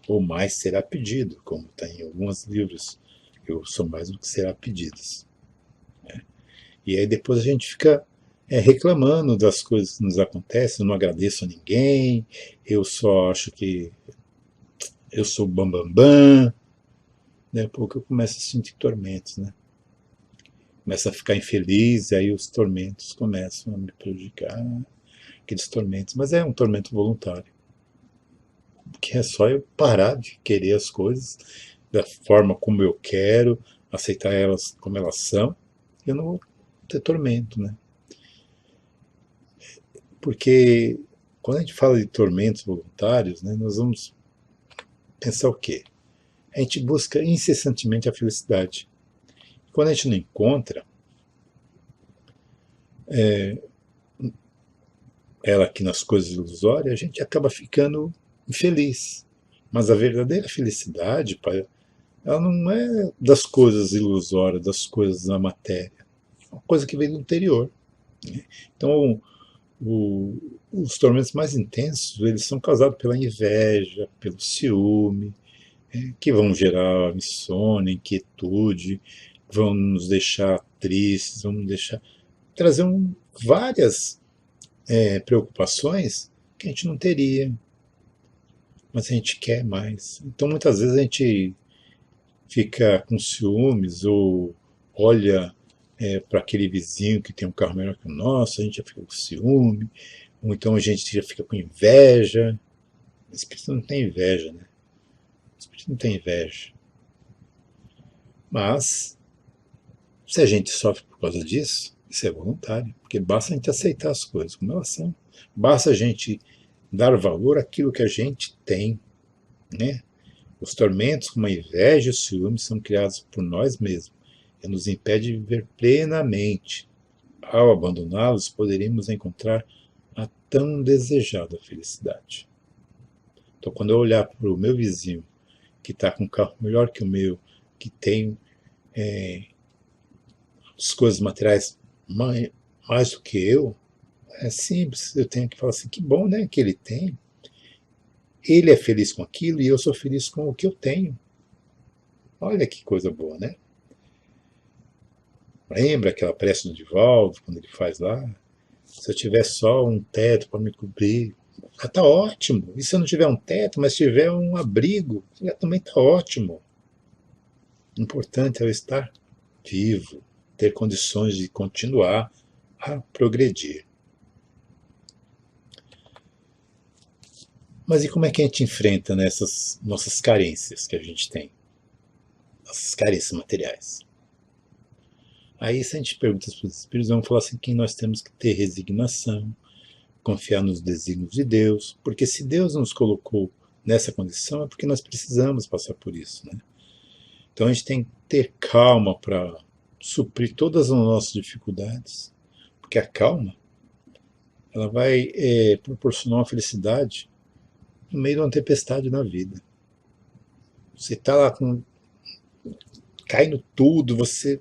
ou mais será pedido, como está em alguns livros. Eu sou mais do que será pedidos. E aí depois a gente fica reclamando das coisas que nos acontecem, eu não agradeço a ninguém, eu só acho que eu sou bambambam, né? Porque eu começo a sentir tormentos, né? Começa a ficar infeliz, e aí os tormentos começam a me prejudicar, aqueles tormentos, mas é um tormento voluntário, que é só eu parar de querer as coisas da forma como eu quero, aceitar elas como elas são, eu não vou ter tormento, né? Porque quando a gente fala de tormentos voluntários, né, nós vamos pensar o quê? A gente busca incessantemente a felicidade. Quando a gente não encontra ela aqui nas coisas ilusórias, a gente acaba ficando infeliz. Mas a verdadeira felicidade, ela não é das coisas ilusórias, das coisas da matéria. É uma coisa que vem do interior. Né? Então, os tormentos mais intensos, eles são causados pela inveja, pelo ciúme, que vão gerar insônia, inquietude, vão nos deixar tristes, vão nos deixar trazer várias preocupações que a gente não teria, mas a gente quer mais. Então muitas vezes a gente fica com ciúmes ou olha para aquele vizinho que tem um carro melhor que o nosso, a gente já fica com ciúme, ou então a gente já fica com inveja. O espírito não tem inveja, né? O espírito não tem inveja. Mas, se a gente sofre por causa disso, isso é voluntário, porque basta a gente aceitar as coisas como elas são. Basta a gente dar valor àquilo que a gente tem, né? Os tormentos, como a inveja e o ciúme, são criados por nós mesmos e nos impede de viver plenamente. Ao abandoná-los, poderíamos encontrar a tão desejada felicidade. Então, quando eu olhar para o meu vizinho, que está com um carro melhor que o meu, que tem as coisas materiais mais do que eu, é simples, eu tenho que falar assim, que bom, né, que ele tem. Ele é feliz com aquilo e eu sou feliz com o que eu tenho. Olha que coisa boa, né? Lembra aquela prece do Divaldo, quando ele faz lá? Se eu tivesse só um teto para me cobrir, Ah, tá ótimo. E se eu não tiver um teto, mas tiver um abrigo, já também tá ótimo. O importante é eu estar vivo, ter condições de continuar a progredir. Mas e como é que a gente enfrenta nessas nossas carências que a gente tem? Essas carências materiais. Aí, se a gente pergunta para os espíritos, vão falar assim que nós temos que ter resignação, confiar nos desígnios de Deus, porque se Deus nos colocou nessa condição é porque nós precisamos passar por isso, né? Então a gente tem que ter calma para suprir todas as nossas dificuldades, porque a calma ela vai proporcionar uma felicidade no meio de uma tempestade na vida. Você está lá caindo tudo, você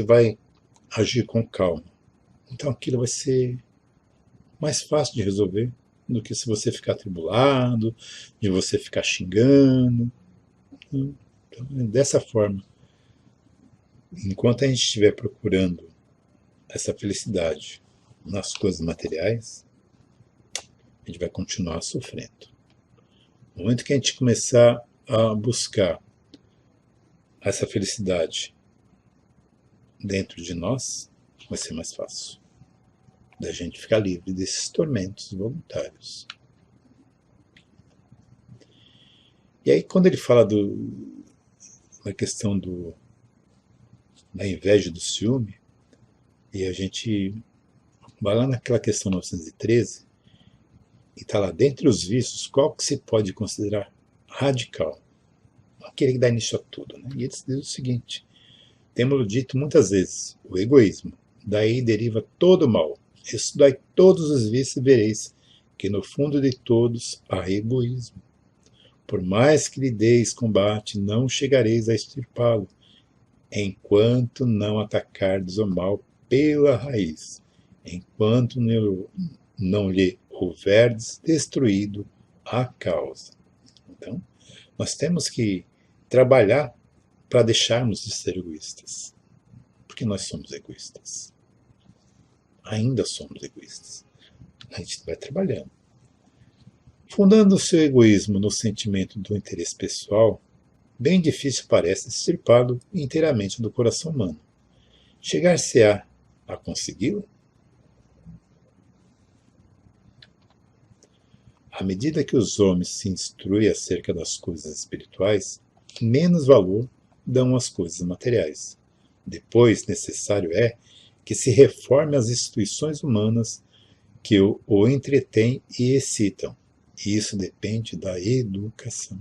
vai agir com calma. Então aquilo vai ser mais fácil de resolver do que se você ficar atribulado, de você ficar xingando. Então, dessa forma, enquanto a gente estiver procurando essa felicidade nas coisas materiais, a gente vai continuar sofrendo. No momento que a gente começar a buscar essa felicidade dentro de nós, vai ser mais fácil da gente ficar livre desses tormentos voluntários. E aí, quando ele fala da questão da inveja e do ciúme, e a gente vai lá naquela questão 913, e está lá, dentre os vícios, qual que se pode considerar radical? Aquele que dá início a tudo. Né? E ele diz o seguinte, temos dito muitas vezes, o egoísmo, daí deriva todo o mal. Estudai todos os vícios e vereis que no fundo de todos há egoísmo. Por mais que lhe deis combate, não chegareis a extirpá-lo, enquanto não atacardes o mal pela raiz, enquanto não lhe houverdes destruído a causa. Então, nós temos que trabalhar para deixarmos de ser egoístas, porque nós somos egoístas. Ainda somos egoístas. A gente vai trabalhando. Fundando o seu egoísmo no sentimento do interesse pessoal, bem difícil parece extirpá-lo inteiramente do coração humano. Chegar-se-á a consegui-lo? À medida que os homens se instruem acerca das coisas espirituais, menos valor dão às coisas materiais. Depois, necessário é que se reforme as instituições humanas que o entretêm e excitam. E isso depende da educação.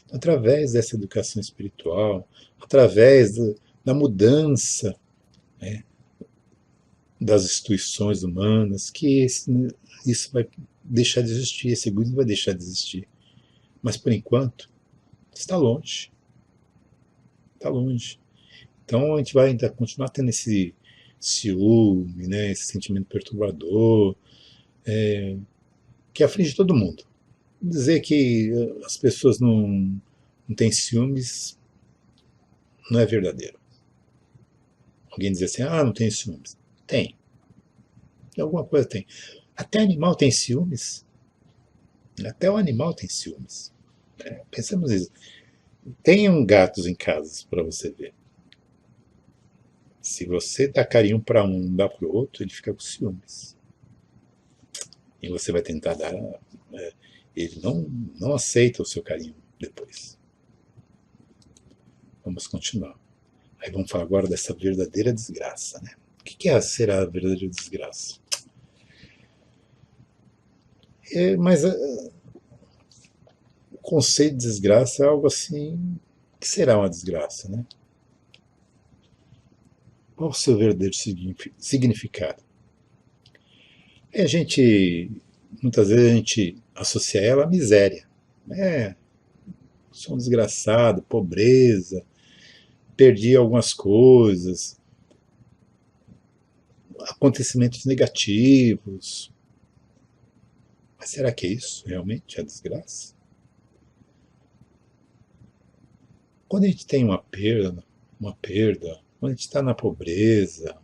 Então, através dessa educação espiritual, através da mudança, né, das instituições humanas, que isso vai deixar de existir, esse egoísmo vai deixar de existir. Mas, por enquanto, está longe. Está longe. Então, a gente vai ainda continuar tendo esse ciúme, né, esse sentimento perturbador, que aflige todo mundo. Dizer que as pessoas não têm ciúmes não é verdadeiro. Alguém diz assim, não tem ciúmes. Tem. Alguma coisa tem. Até animal tem ciúmes. Até o animal tem ciúmes. Pensamos nisso. Tenham gatos em casa para você ver. Se você dá carinho para um, não dá para o outro, ele fica com ciúmes. E você vai tentar dar. Ele não aceita o seu carinho depois. Vamos continuar. Aí vamos falar agora dessa verdadeira desgraça. Né? O que será a verdadeira desgraça? Mas o conceito de desgraça é algo assim. O que será uma desgraça? Né? Qual o seu verdadeiro significado? A gente, muitas vezes a gente associa ela à miséria. Sou um desgraçado, pobreza, perdi algumas coisas, acontecimentos negativos. Mas será que é isso realmente a desgraça? Quando a gente tem uma perda, quando a gente está na pobreza,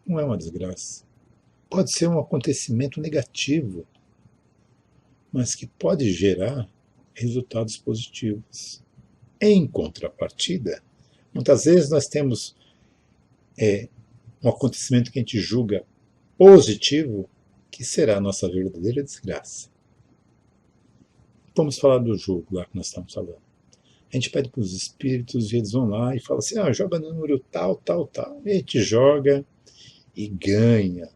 não é uma desgraça. pode ser um acontecimento negativo, mas que pode gerar resultados positivos. Em contrapartida, muitas vezes nós temos um acontecimento que a gente julga positivo, que será a nossa verdadeira desgraça. Vamos falar do jogo lá que nós estamos falando. A gente pede para os espíritos e eles vão lá e falam assim, joga no número tal, tal, tal. E a gente joga e ganha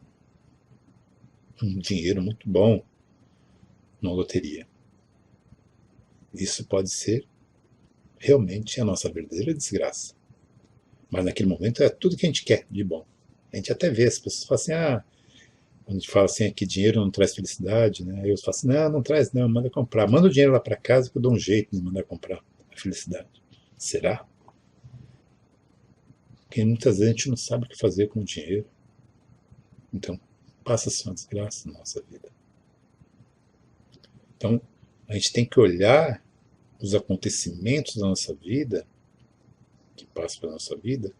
um dinheiro muito bom na loteria. Isso pode ser realmente a nossa verdadeira desgraça. Mas naquele momento é tudo que a gente quer de bom. A gente até vê as pessoas falam assim, quando a gente fala assim, que dinheiro não traz felicidade, né? Aí eu falo assim, não traz não, manda comprar. Manda o dinheiro lá para casa que eu dou um jeito de mandar comprar a felicidade. Será? Porque muitas vezes a gente não sabe o que fazer com o dinheiro. Então, passa-se uma desgraça na nossa vida. Então, a gente tem que olhar os acontecimentos da nossa vida, que passam pela nossa vida,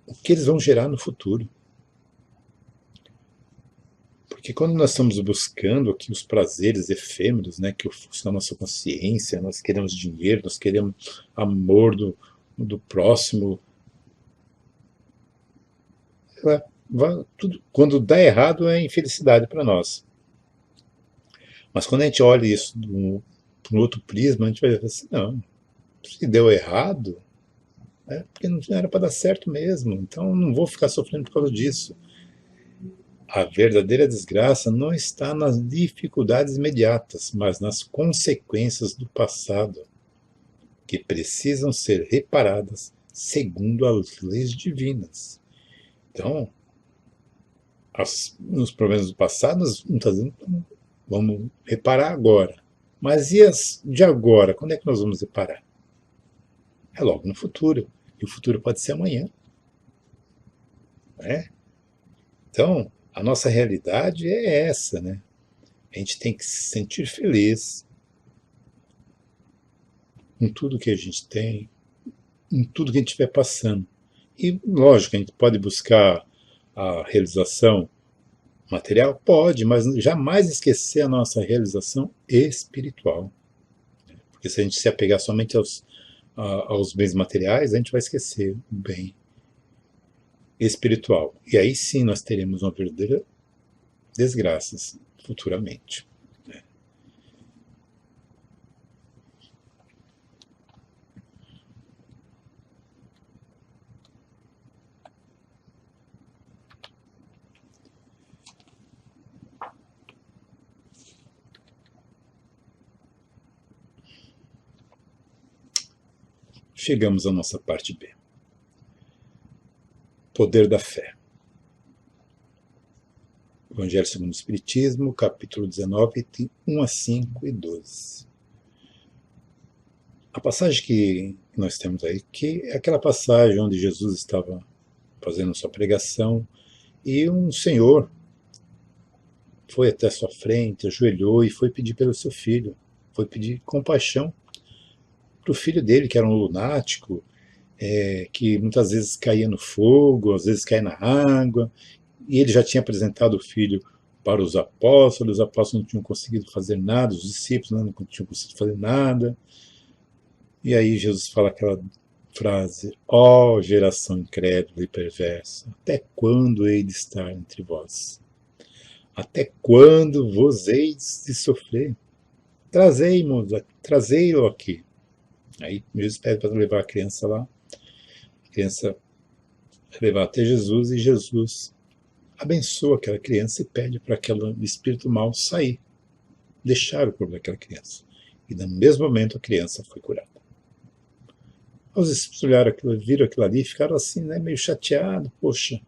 o que eles vão gerar no futuro. Porque quando nós estamos buscando aqui os prazeres efêmeros, né, que ofuscam a nossa consciência, nós queremos dinheiro, nós queremos amor do próximo, tudo, quando dá errado é infelicidade para nós. Mas quando a gente olha isso por um outro prisma, a gente vai ver assim, não, se deu errado, porque não era para dar certo mesmo, então não vou ficar sofrendo por causa disso. A verdadeira desgraça não está nas dificuldades imediatas, mas nas consequências do passado, que precisam ser reparadas segundo as leis divinas. Então, os problemas do passado, nós muitas vezes vamos reparar agora. Mas e as de agora? Quando é que nós vamos reparar? É logo no futuro. E o futuro pode ser amanhã. Né? Então, a nossa realidade é essa, né? A gente tem que se sentir feliz em tudo que a gente tem, em tudo que a gente estiver passando. E, lógico, a gente pode buscar a realização material? Pode, mas jamais esquecer a nossa realização espiritual. Porque se a gente se apegar somente aos bens materiais, a gente vai esquecer o bem espiritual. E aí sim nós teremos uma verdadeira desgraça futuramente. Chegamos à nossa parte B. Poder da fé. Evangelho segundo o Espiritismo, capítulo 19, 1 a 5 e 12. A passagem que nós temos aí, que é aquela passagem onde Jesus estava fazendo sua pregação e um senhor foi até sua frente, ajoelhou e foi pedir pelo seu filho, foi pedir compaixão para o filho dele, que era um lunático, que muitas vezes caía no fogo, às vezes caía na água, e ele já tinha apresentado o filho para os apóstolos não tinham conseguido fazer nada, os discípulos não tinham conseguido fazer nada, e aí Jesus fala aquela frase, ó geração incrédula e perversa, até quando hei de estar entre vós? Até quando vos heis de sofrer? Trazei-lo aqui. Aí Jesus pede para levar a criança lá, a criança levar até Jesus, e Jesus abençoa aquela criança e pede para aquele espírito mau sair, deixar o corpo daquela criança. E no mesmo momento a criança foi curada. Os espíritos olharam aquilo, viram aquilo ali e ficaram assim, né, meio chateados, poxa,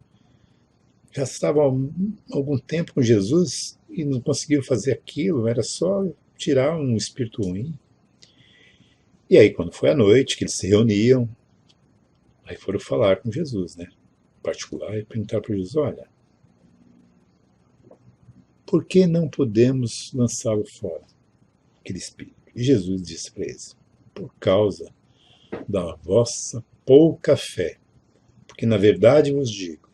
já estavam há algum tempo com Jesus e não conseguiram fazer aquilo, era só tirar um espírito ruim. E aí, quando foi à noite, que eles se reuniam, aí foram falar com Jesus, né? Em particular, e perguntar para Jesus, olha, por que não podemos lançá-lo fora, aquele espírito? E Jesus disse para eles, por causa da vossa pouca fé. Porque, na verdade, vos digo,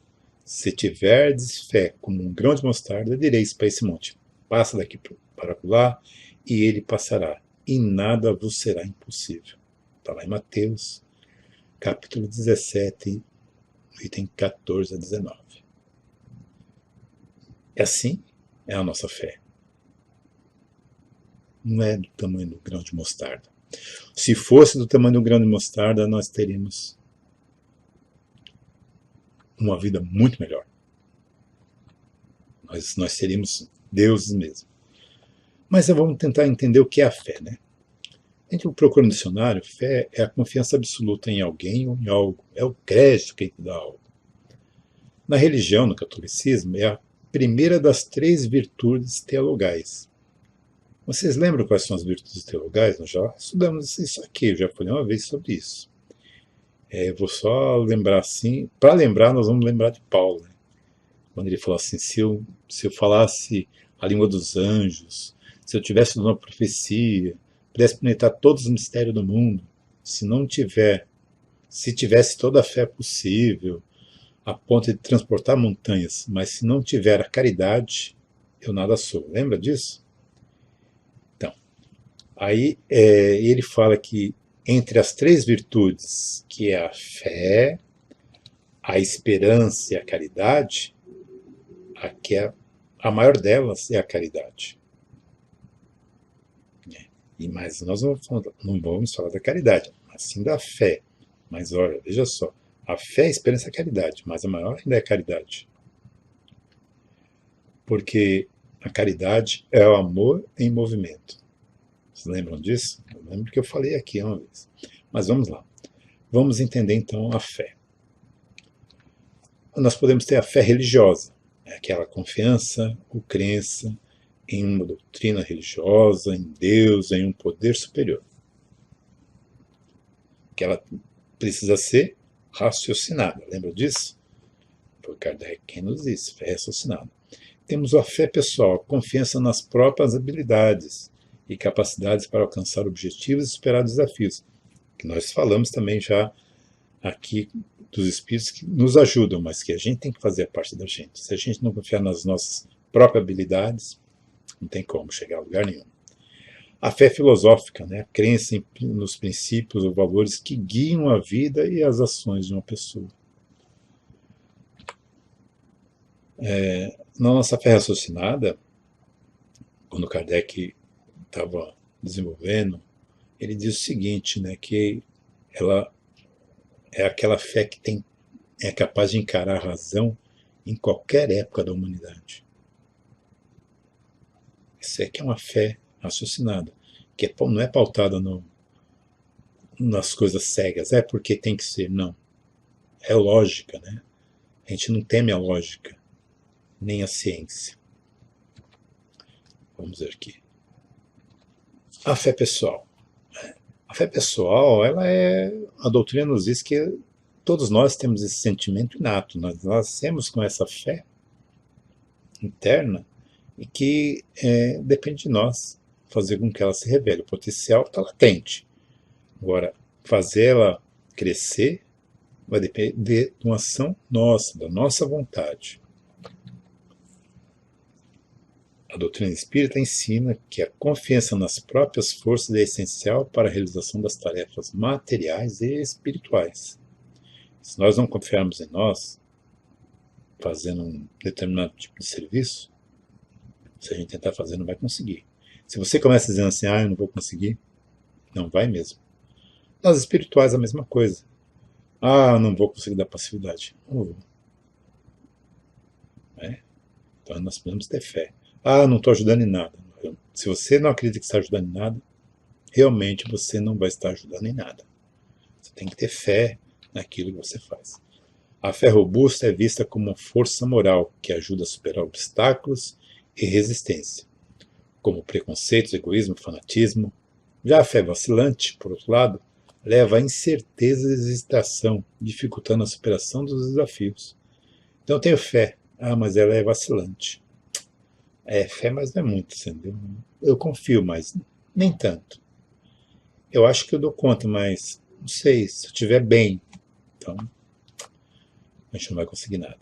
Se tiverdes fé como um grão de mostarda, direis para esse monte: passa daqui para lá, e ele passará, e nada vos será impossível. Está lá em Mateus, capítulo 17, item 14 a 19. É assim é a nossa fé. Não é do tamanho do grão de mostarda. Se fosse do tamanho do grão de mostarda, nós teríamos uma vida muito melhor. Nós seríamos deuses mesmo. Mas vamos tentar entender o que é a fé, né? A gente procura no dicionário, fé é a confiança absoluta em alguém ou em algo. É o crédito que a gente dá a algo. Na religião, no catolicismo, é a primeira das 3 virtudes teologais. Vocês lembram quais são as virtudes teologais? Nós já estudamos isso aqui, eu já falei uma vez sobre isso. Eu vou só lembrar assim, para lembrar nós vamos lembrar de Paulo, né? Quando ele falou assim, se eu falasse a língua dos anjos, se eu tivesse uma profecia, pudesse penetrar todos os mistérios do mundo, se tivesse toda a fé possível, a ponto de transportar montanhas, mas se não tiver a caridade, eu nada sou. Lembra disso? Então, aí ele fala que entre as 3 virtudes, que é a fé, a esperança e a caridade, a maior delas é a caridade. Mas nós não vamos falar da caridade, mas sim da fé. Mas olha, veja só, a fé, a esperança e a caridade, mas a maior ainda é a caridade. Porque a caridade é o amor em movimento. Vocês lembram disso? Eu lembro que eu falei aqui uma vez. Mas vamos lá. Vamos entender então a fé. Nós podemos ter a fé religiosa, aquela confiança ou crença em uma doutrina religiosa, em Deus, em um poder superior. Que ela precisa ser raciocinada. Lembra disso? Foi Kardec quem nos disse, fé raciocinada. Temos a fé pessoal, a confiança nas próprias habilidades e capacidades para alcançar objetivos e superar desafios, que nós falamos também já aqui dos espíritos que nos ajudam, mas que a gente tem que fazer a parte da gente. Se a gente não confiar nas nossas próprias habilidades, não tem como chegar a lugar nenhum. A fé filosófica, né? A crença nos princípios ou valores que guiam a vida e as ações de uma pessoa. Na nossa fé raciocinada, quando Kardec estava desenvolvendo, ele diz o seguinte, né, que ela é aquela fé que é capaz de encarar a razão em qualquer época da humanidade. Isso é que é uma fé raciocinada, que não é pautada nas coisas cegas, é porque tem que ser, não. É lógica, né? A gente não teme a lógica, nem a ciência. Vamos ver aqui. A fé pessoal. A fé pessoal, a doutrina nos diz que todos nós temos esse sentimento inato, nós nascemos com essa fé interna e que depende de nós fazer com que ela se revele. O potencial está latente. Agora, fazer ela crescer vai depender de uma ação nossa, da nossa vontade. A doutrina espírita ensina que a confiança nas próprias forças é essencial para a realização das tarefas materiais e espirituais. Se nós não confiarmos em nós, fazendo um determinado tipo de serviço, se a gente tentar fazer, não vai conseguir. Se você começa dizendo assim, eu não vou conseguir, não vai mesmo. Nas espirituais, a mesma coisa. Não vou conseguir dar passividade. Não vou. Então nós podemos ter fé. Não estou ajudando em nada. Se você não acredita que está ajudando em nada, realmente você não vai estar ajudando em nada. Você tem que ter fé naquilo que você faz. A fé robusta é vista como uma força moral que ajuda a superar obstáculos e resistência, como preconceitos, egoísmo, fanatismo. Já a fé vacilante, por outro lado, leva à incerteza e hesitação, dificultando a superação dos desafios. Então eu tenho fé, mas ela é vacilante. É fé, mas não é muito, entendeu? Eu confio, mas nem tanto. Eu acho que eu dou conta, mas não sei, se eu estiver bem, então a gente não vai conseguir nada.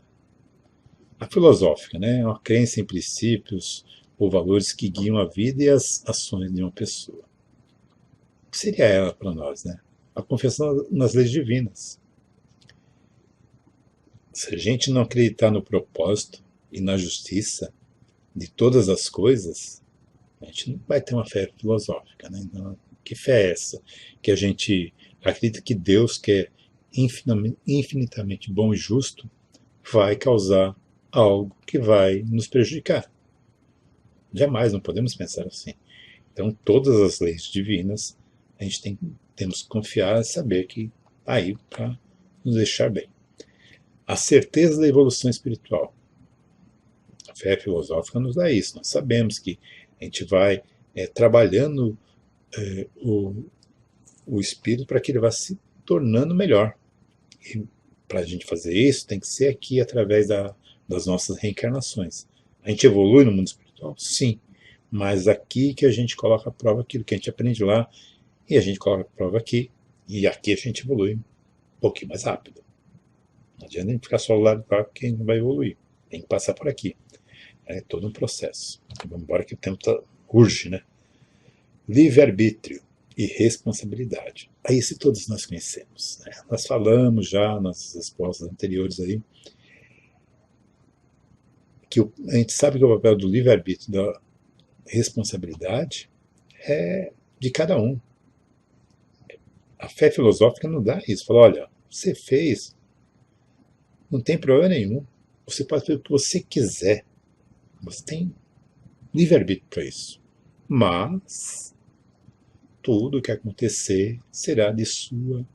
A filosófica, né? É uma crença em princípios ou valores que guiam a vida e as ações de uma pessoa. O que seria ela para nós, né? A confissão nas leis divinas. Se a gente não acreditar no propósito e na justiça de todas as coisas, a gente não vai ter uma fé filosófica, né? Então, que fé é essa? Que a gente acredita que Deus, que é infinitamente bom e justo, vai causar algo que vai nos prejudicar. Jamais, não podemos pensar assim. Então, todas as leis divinas, a gente temos que confiar e saber que está aí para nos deixar bem. A certeza da evolução espiritual. A fé filosófica nos dá isso. Nós sabemos que a gente vai trabalhando o espírito para que ele vá se tornando melhor. E para a gente fazer isso, tem que ser aqui através das nossas reencarnações. A gente evolui no mundo espiritual? Sim. Mas aqui que a gente coloca à prova aquilo que a gente aprende lá, e a gente coloca à prova aqui, e aqui a gente evolui um pouquinho mais rápido. Não adianta a gente ficar só do lado de cá, porque a gente não vai evoluir. Tem que passar por aqui. É todo um processo. Vamos embora que o tempo urge, né? Livre-arbítrio e responsabilidade. Aí se todos nós conhecemos. Né? Nós falamos já nas respostas anteriores aí que a gente sabe que o papel do livre-arbítrio, da responsabilidade, é de cada um. A fé filosófica não dá isso. Fala, olha, você fez, não tem problema nenhum. Você pode fazer o que você quiser. Você tem livre-arbítrio para isso. Mas tudo que acontecer será de sua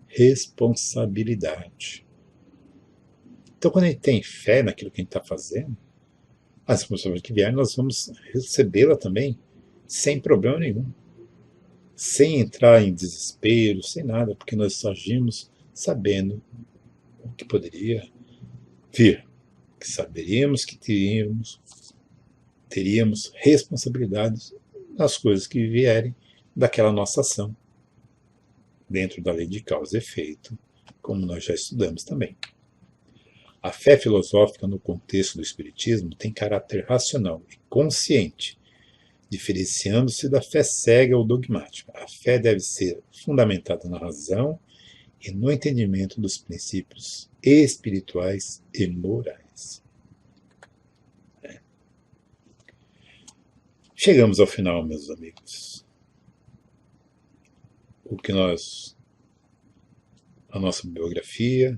responsabilidade. Então, quando a gente tem fé naquilo que a gente está fazendo, as responsabilidades que vier, nós vamos recebê-la também sem problema nenhum. Sem entrar em desespero, sem nada, porque nós agimos sabendo o que poderia vir. Que saberíamos que teríamos responsabilidades nas coisas que vierem daquela nossa ação, dentro da lei de causa e efeito, como nós já estudamos também. A fé filosófica no contexto do Espiritismo tem caráter racional e consciente, diferenciando-se da fé cega ou dogmática. A fé deve ser fundamentada na razão e no entendimento dos princípios espirituais e morais. Chegamos ao final, meus amigos. A nossa biografia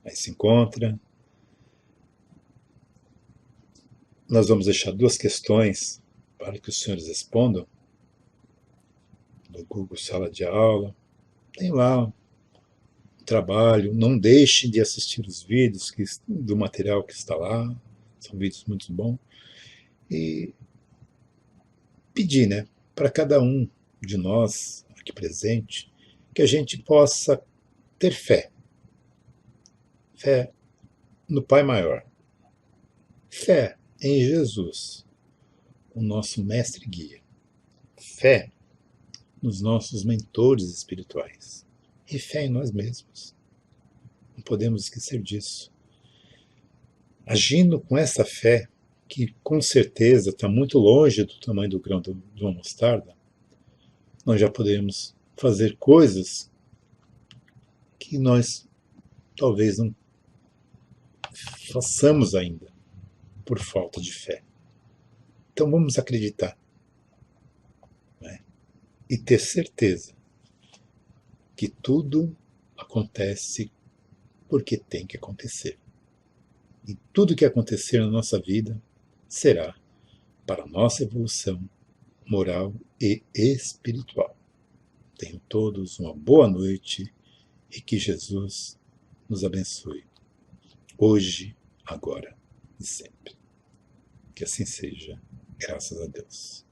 aí se encontra. Nós vamos deixar 2 questões para que os senhores respondam no Google Sala de Aula. Tem lá um trabalho. Não deixem de assistir os vídeos do material que está lá. São vídeos muito bons. E pedir, né, para cada um de nós aqui presente, que a gente possa ter fé. Fé no Pai Maior. Fé em Jesus, o nosso mestre e guia. Fé nos nossos mentores espirituais. E fé em nós mesmos. Não podemos esquecer disso. Agindo com essa fé, que com certeza está muito longe do tamanho do grão de uma mostarda, nós já podemos fazer coisas que nós talvez não façamos ainda por falta de fé. Então vamos acreditar, né? E ter certeza que tudo acontece porque tem que acontecer. E tudo que acontecer na nossa vida será para a nossa evolução moral e espiritual. Tenham todos uma boa noite e que Jesus nos abençoe, hoje, agora e sempre. Que assim seja, graças a Deus.